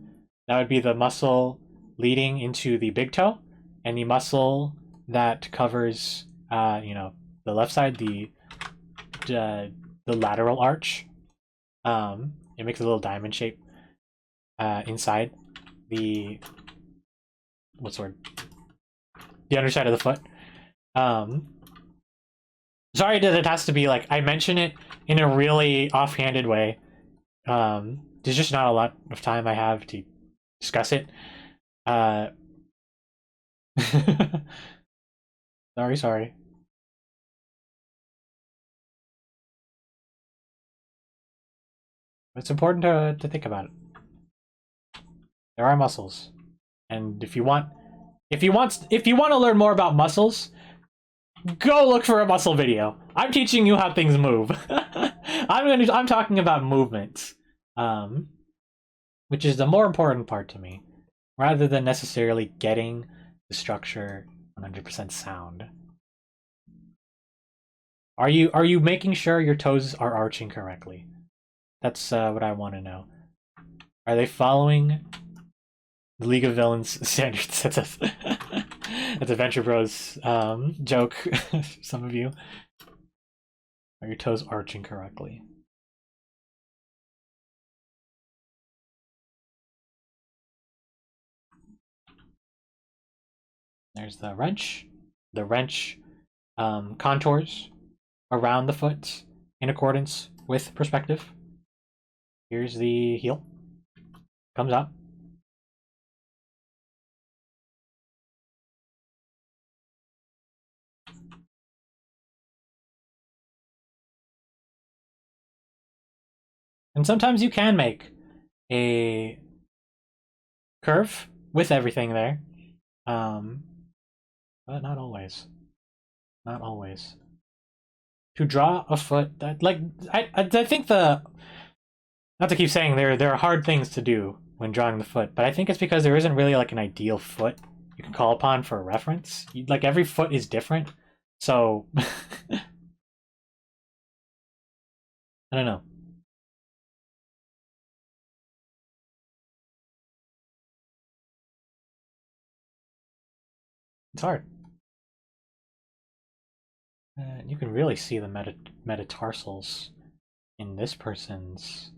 would be the muscle leading into the big toe, and the muscle that covers, you know, the left side, the lateral arch. It makes a little diamond shape inside the the underside of the foot. Sorry that it has to be like I mention it in a really offhanded way. There's just not a lot of time I have to discuss it. Sorry. It's important to think about it. There are muscles, and if you want to learn more about muscles, go look for a muscle video. I'm teaching you how things move. I'm talking about movement, which is the more important part to me, rather than necessarily getting the structure 100% sound. Are you making sure your toes are arching correctly? That's what I want to know. Are they following the League of Villains standards? That's a Venture Bros joke. Some of you. Are your toes arching correctly? There's the wrench. The wrench contours around the foot in accordance with perspective. Here's the heel. Comes up. And sometimes you can make a curve with everything there. But not always. Not always. To draw a foot that, like, I think the, not to keep saying there are hard things to do when drawing the foot, but I think it's because there isn't really like an ideal foot you can call upon for a reference. Like every foot is different, so I don't know. It's hard. You can really see the metatarsals in this person's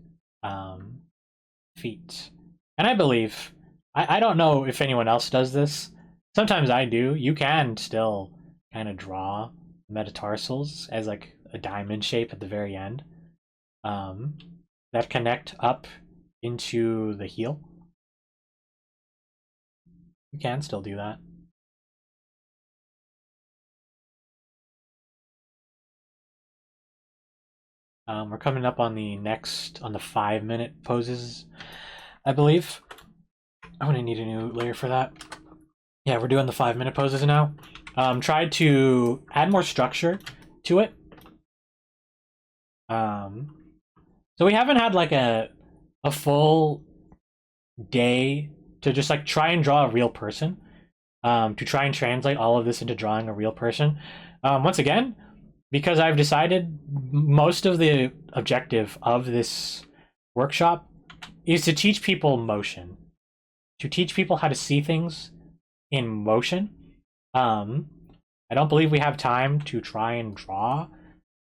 feet. And I believe, I don't know if anyone else does this. Sometimes I do. You can still kind of draw metatarsals as like a diamond shape at the very end that connect up into the heel. You can still do that. We're coming up on the 5-minute poses, I believe. I'm gonna need a new layer for that. Yeah, we're doing the 5-minute poses now. Tried to add more structure to it. So we haven't had like a full day to just like try and draw a real person. To try and translate all of this into drawing a real person. Once again, because I've decided most of the objective of this workshop is to teach people motion. To teach people how to see things in motion. I don't believe we have time to try and draw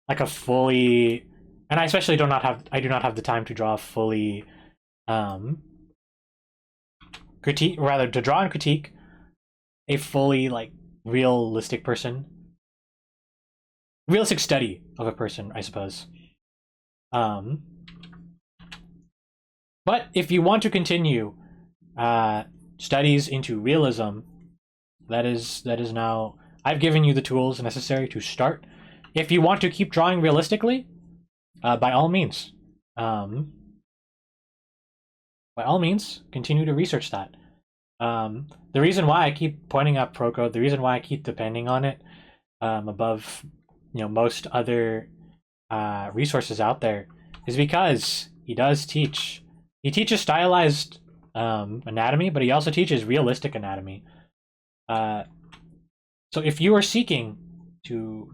like a fully, and I especially do not have the time to draw a fully critique, rather to draw and critique a fully like realistic person, realistic study of a person, I suppose. But if you want to continue studies into realism, that is now, I've given you the tools necessary to start. If you want to keep drawing realistically, by all means, continue to research that. The reason why I keep pointing out Procode, the reason why I keep depending on it above, most other resources out there, is because he does teach. He teaches stylized anatomy, but he also teaches realistic anatomy. So if you are seeking to,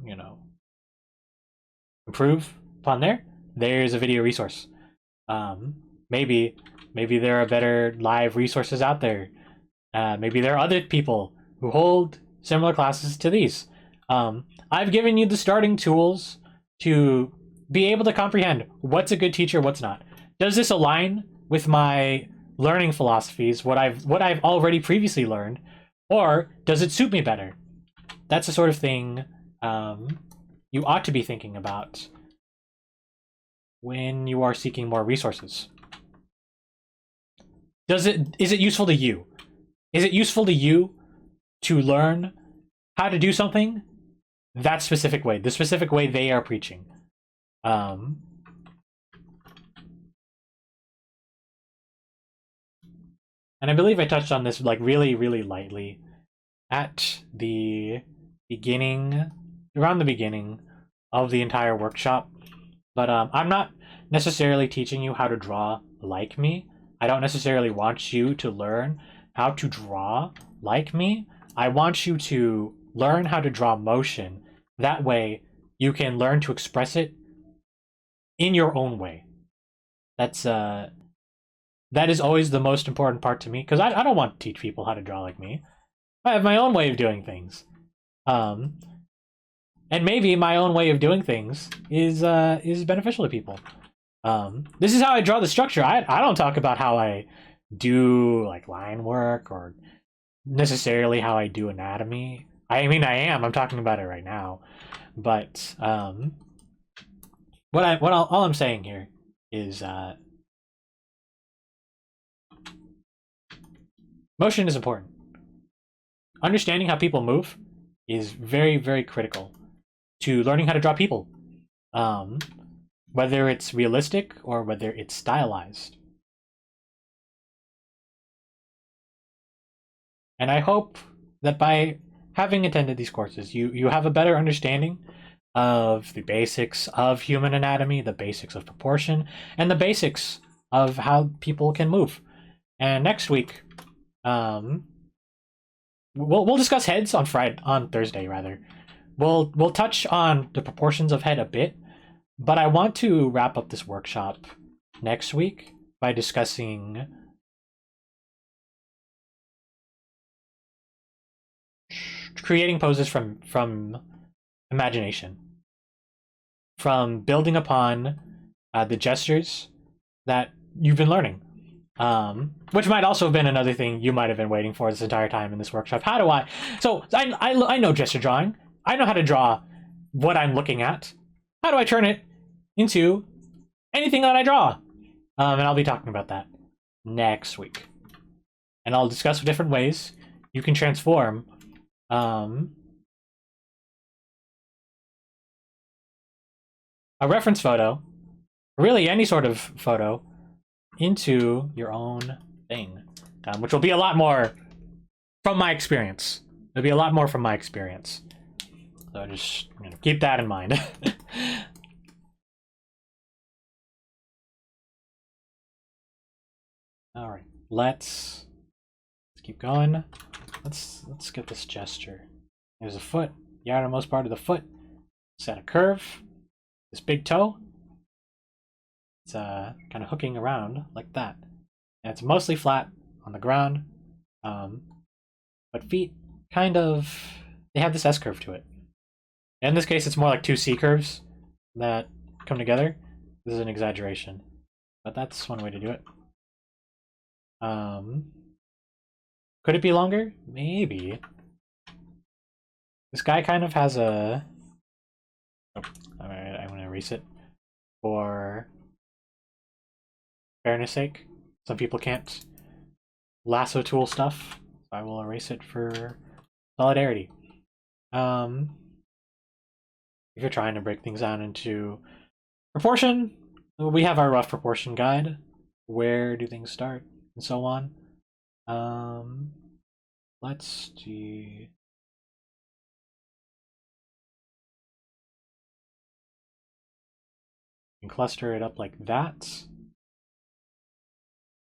improve upon there's a video resource. Maybe there are better live resources out there. Maybe there are other people who hold similar classes to these. I've given you the starting tools to be able to comprehend what's a good teacher, what's not. Does this align with my learning philosophies, what I've already previously learned, or does it suit me better? That's the sort of thing you ought to be thinking about when you are seeking more resources. Is it useful to you? Is it useful to you to learn how to do something that specific way, the specific way they are preaching? And I believe I touched on this like really, really lightly at the beginning, around the beginning of the entire workshop. But I'm not necessarily teaching you how to draw like me. I don't necessarily want you to learn how to draw like me. I want you to learn how to draw motion. That way you can learn to express it in your own way. That is always the most important part to me, because I don't want to teach people how to draw like me. I have my own way of doing things. And maybe my own way of doing things is beneficial to people. This is how I draw the structure. I don't talk about how I do like line work or necessarily how I do anatomy. I mean, I'm talking about it right now, but all I'm saying here is motion is important. Understanding how people move is very, very critical to learning how to draw people, um, whether it's realistic or whether it's stylized. And I hope that by having attended these courses, you have a better understanding of the basics of human anatomy, the basics of proportion, and the basics of how people can move. And next week, we'll discuss heads on Thursday rather. We'll touch on the proportions of head a bit, but I want to wrap up this workshop next week by discussing creating poses from imagination, from building upon the gestures that you've been learning, which might also have been another thing you might have been waiting for this entire time in this workshop. How do I? So I know gesture drawing. I know how to draw what I'm looking at. How do I turn it into anything that I draw? And I'll be talking about that next week, and I'll discuss different ways you can transform a reference photo, really any sort of photo, into your own thing, which will be a lot more from my experience. It'll be a lot more from my experience. So just keep that in mind. All right, let's keep going. Let's get this gesture. There's a foot, the outermost part of the foot. Set a curve. This big toe. It's kind of hooking around like that, and it's mostly flat on the ground. But feet kind of they have this S curve to it. In this case, it's more like two C curves that come together. This is an exaggeration, but that's one way to do it. Could it be longer? Maybe. This guy kind of has a... Oh, alright, I'm gonna erase it for fairness sake. Some people can't lasso tool stuff, so I will erase it for solidarity. If you're trying to break things down into proportion, we have our rough proportion guide. Where do things start? And so on. Let's see. You can cluster it up like that.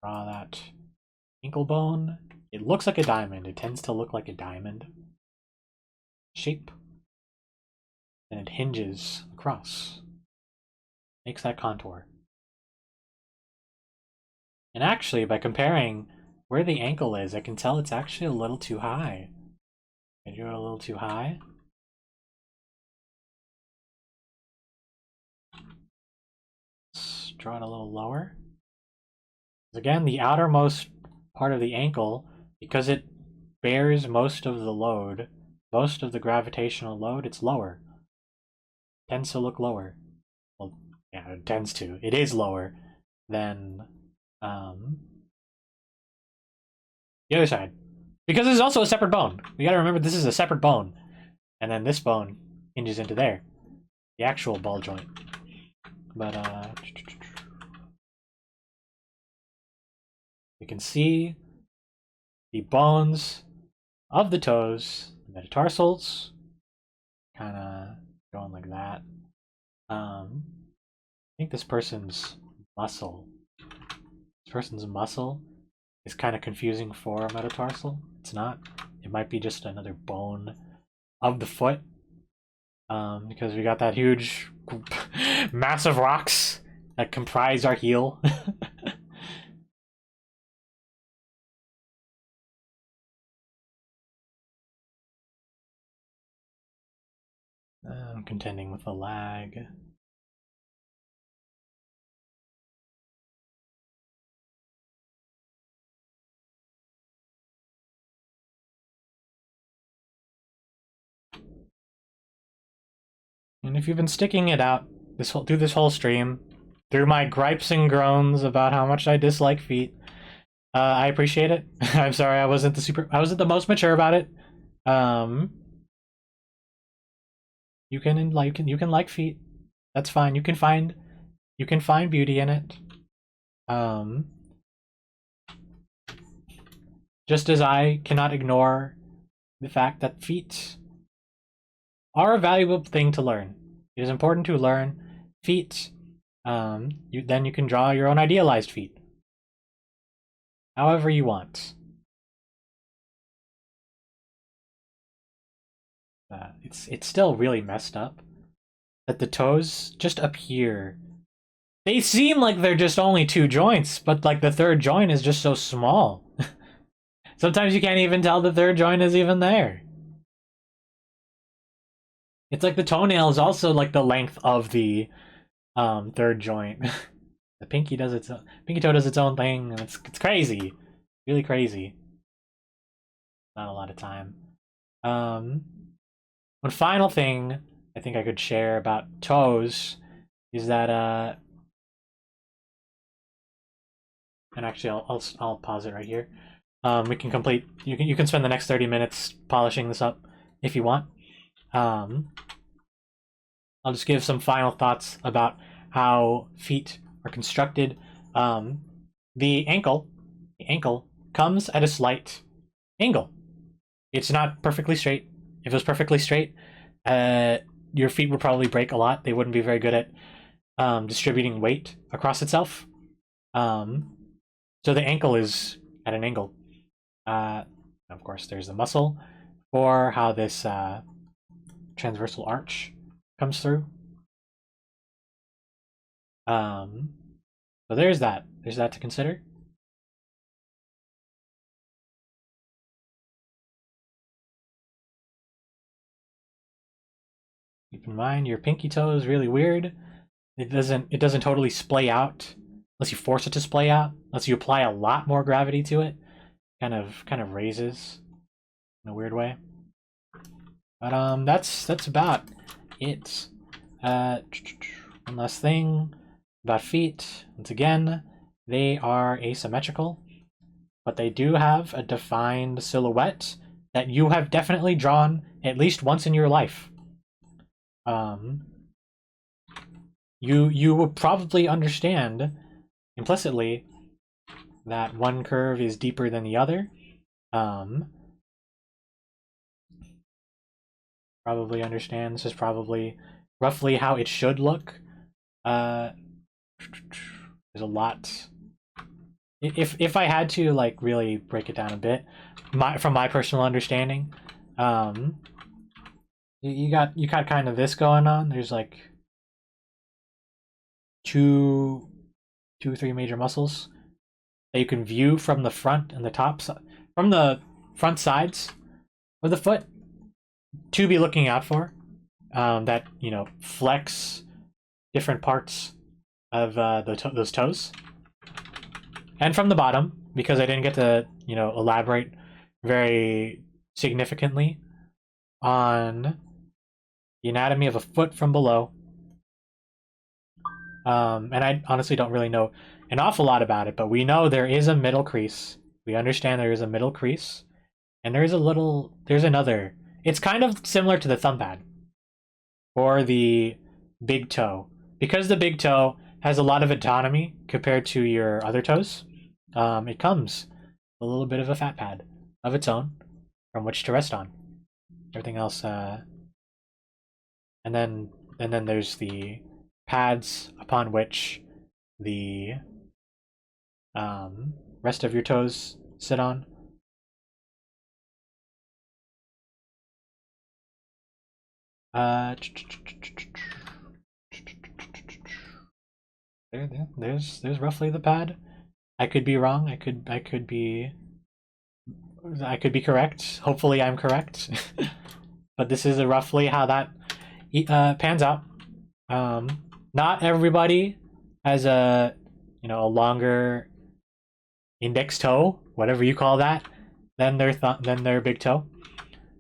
Draw that ankle bone. It looks like a diamond. It tends to look like a diamond shape. And it hinges across. Makes that contour. And actually, by comparing where the ankle is, I can tell it's actually a little too high. I do it a little too high. Let's draw it a little lower. Again, the outermost part of the ankle, because it bears most of the load, most of the gravitational load, it's lower. It tends to look lower. Well, yeah, it tends to. It is lower than the other side. Because it's also a separate bone. We gotta remember this is a separate bone. And then this bone hinges into there. The actual ball joint. But you can see the bones of the toes, the metatarsals, kind of going like that. I think this person's muscle is kind of confusing for a metatarsal. It's not. It might be just another bone of the foot, because we got that huge, massive rocks that comprise our heel. contending with the lag. And if you've been sticking it out through this whole stream, through my gripes and groans about how much I dislike feet, I appreciate it. I'm sorry I wasn't the most mature about it. You can like feet. That's fine. You can find beauty in it. Just as I cannot ignore the fact that feet are a valuable thing to learn. It is important to learn feet. Then you can draw your own idealized feet. However you want. It's still really messed up that the toes just appear. They seem like they're just only 2 joints, but like the 3rd joint is just so small. Sometimes you can't even tell the 3rd joint is even there. It's like the toenail is also like the length of the 3rd joint. The pinky toe does its own thing, and it's crazy, really crazy. Not a lot of time. One final thing I think I could share about toes is that and actually I'll pause it right here. We can complete. You can spend the next 30 minutes polishing this up if you want. I'll just give some final thoughts about how feet are constructed. The ankle comes at a slight angle. It's not perfectly straight. If it was perfectly straight, your feet would probably break a lot. They wouldn't be very good at distributing weight across itself. So the ankle is at an angle. Of course, there's the muscle for how this transversal arch comes through. So there's that. There's that to consider. Keep in mind your pinky toe is really weird. It doesn't totally splay out unless you force it to splay out. Unless you apply a lot more gravity to it, kind of raises in a weird way. But that's about it. One last thing about feet. Once again, they are asymmetrical, but they do have a defined silhouette that you have definitely drawn at least once in your life. You will probably understand implicitly that one curve is deeper than the other. Probably understand this is probably roughly how it should look. There's a lot. If I had to like really break it down a bit, from my personal understanding, you got kind of this going on. There's like two, 3 major muscles that you can view from the front and the top from the front sides of the foot to be looking out for, that flex different parts of those toes, and from the bottom, because I didn't get to elaborate very significantly on the anatomy of a foot from below. And I honestly don't really know an awful lot about it, but we know there is a middle crease. We understand there is a middle crease, and there's another. It's kind of similar to the thumb pad or the big toe, because the big toe has a lot of autonomy compared to your other toes. It comes a little bit of a fat pad of its own from which to rest on. Everything else, and then there's the pads upon which the rest of your toes sit on. There's roughly the pad. I could be wrong. I could be correct. Hopefully I'm correct. But this is roughly how that pans out. Not everybody has a longer index toe, whatever you call that, than their big toe.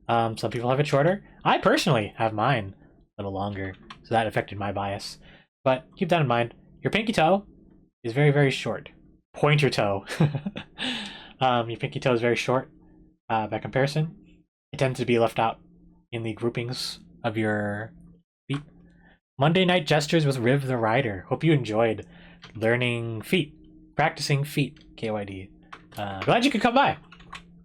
Some people have it shorter. I personally have mine a little longer, so that affected my bias. But keep that in mind. Your pinky toe is very, very short. Pointer toe. Your pinky toe is very short. By comparison, it tends to be left out in the groupings of your feet. Monday night gestures with Riv the Rider. Hope you enjoyed learning feet, practicing feet. KYD. Glad you could come by.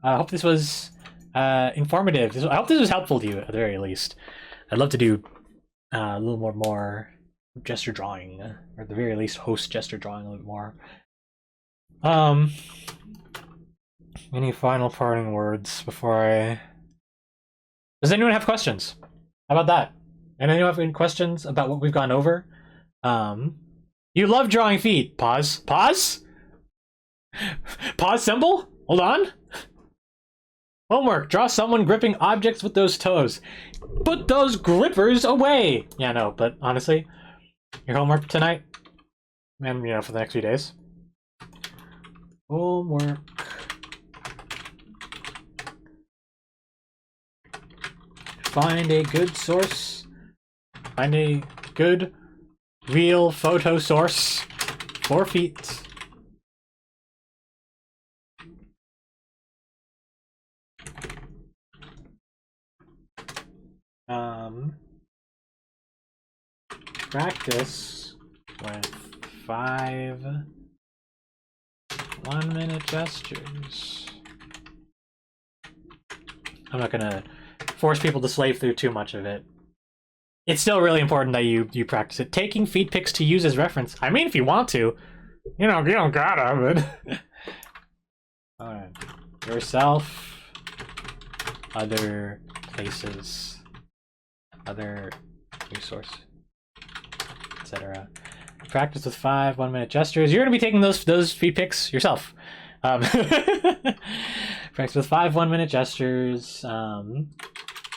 I hope this was informative. I hope this was helpful to you at the very least. I'd love to do a little more gesture drawing, or at the very least host gesture drawing a little bit more. Any final parting words before I... Does anyone have questions? How about that? Anyone have any questions about what we've gone over? You love drawing feet. Pause. Pause? Pause symbol? Hold on. Homework. Draw someone gripping objects with those toes. Put those grippers away! Yeah, no, but honestly, your homework tonight, and, for the next few days. Homework. Find a good source. Find a good, real photo source for feet. Practice with 5 1-minute gestures. I'm not gonna force people to slave through too much of it. It's still really important that you practice it. Taking feet pics to use as reference. I mean, if you want to, you don't gotta, but alright. Yourself, other places, other resource, etc. Practice with 5 1-minute gestures. You're gonna be taking those feet pics yourself. Practice with 5 1-minute gestures.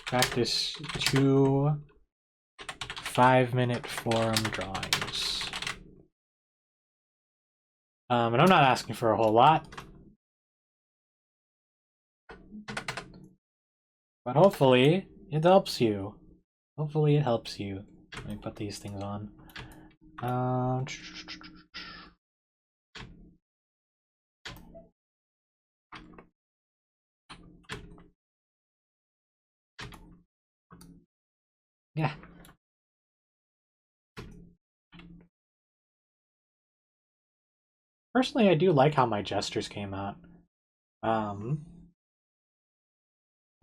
Practice 2 5-minute form drawings. And I'm not asking for a whole lot, but hopefully it helps you. Hopefully it helps you. Let me put these things on. Yeah. Personally, I do like how my gestures came out.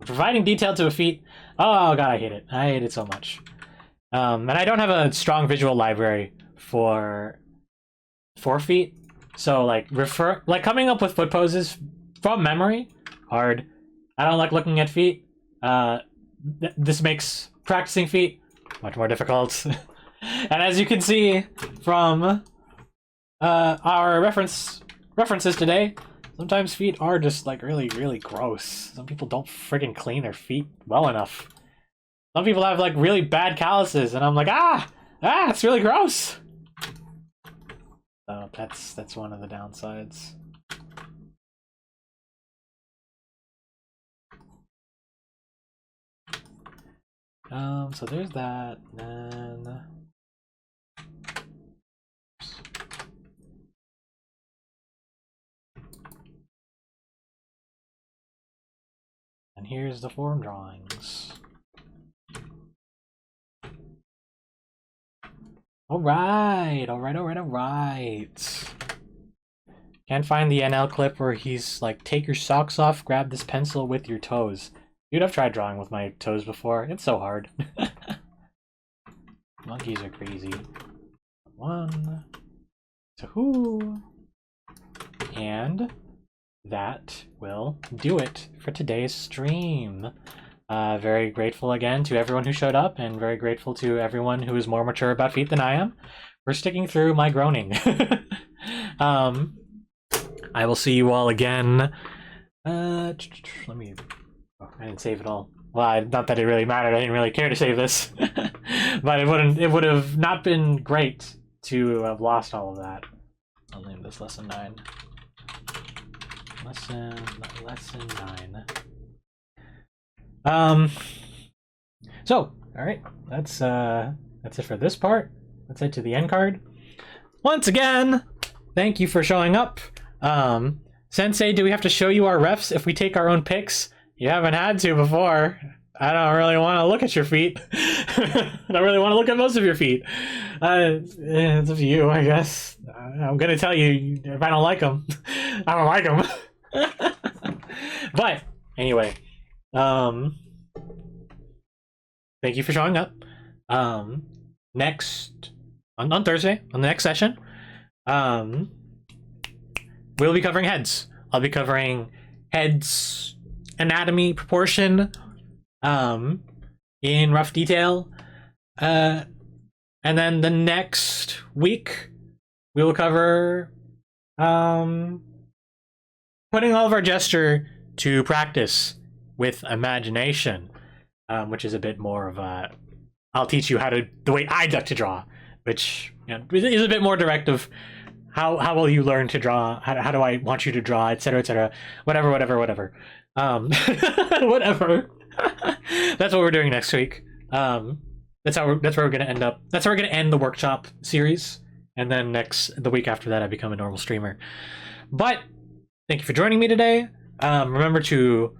Providing detail to a feat. Oh god, I hate it. I hate it so much. And I don't have a strong visual library for feet, so coming up with foot poses from memory, hard. I don't like looking at feet. This makes practicing feet much more difficult. And as you can see from our references today, sometimes feet are just really, really gross. Some people don't friggin' clean their feet well enough. Some people have really bad calluses, and I'm like, it's really gross. So that's one of the downsides. So there's that, then and here's the form drawings. All right. Can't find the NL clip where he's like, take your socks off, grab this pencil with your toes. Dude, I've tried drawing with my toes before. It's so hard. Monkeys are crazy. 1, 2, and that will do it for today's stream. Very grateful again to everyone who showed up, and very grateful to everyone who is more mature about feet than I am for sticking through my groaning. I will see you all again. Let me... Oh, I didn't save it all. Well, not that it really mattered. I didn't really care to save this. But it would have not been great to have lost all of that. I'll name this lesson 9. Lesson 9. So, all right, that's it for this part. Let's head to the end card. Once again, thank you for showing up. Sensei, do we have to show you our refs if we take our own picks? You haven't had to before. I don't really want to look at your feet. I don't really want to look at most of your feet. It's up to you, I guess. I'm gonna tell you if I don't like them. I don't like them. But anyway, thank you for showing up. Next on Thursday, on the next session, we'll be covering heads. I'll be covering heads, anatomy, proportion, in rough detail. And then the next week, we will cover putting all of our gesture to practice with imagination, which is a bit more of a, I'll teach you the way I like to draw, which is a bit more direct of how will you learn to draw, how do I want you to draw, etc., whatever. Whatever. That's what we're doing next week. That's where we're gonna end up. That's where we're gonna end the workshop series, and then the week after that, I become a normal streamer. But thank you for joining me today. Remember to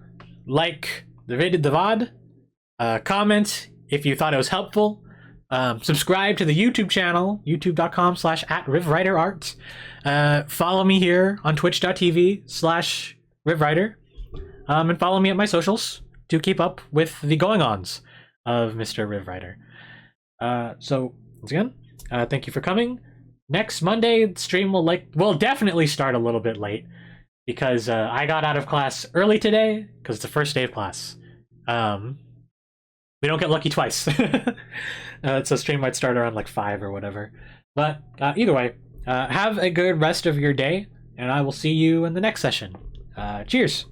like the VOD, comment if you thought it was helpful, subscribe to the YouTube channel, youtube.com/@RivWriterArt. Follow me here on twitch.tv/RivWriter, and follow me at my socials to keep up with the going-ons of Mr. RivWriter. So once again, thank you for coming. Next Monday, the stream will definitely start a little bit late because I got out of class early today because it's the first day of class. We don't get lucky twice. So stream might start around like 5 or whatever. But either way, have a good rest of your day, and I will see you in the next session. Cheers!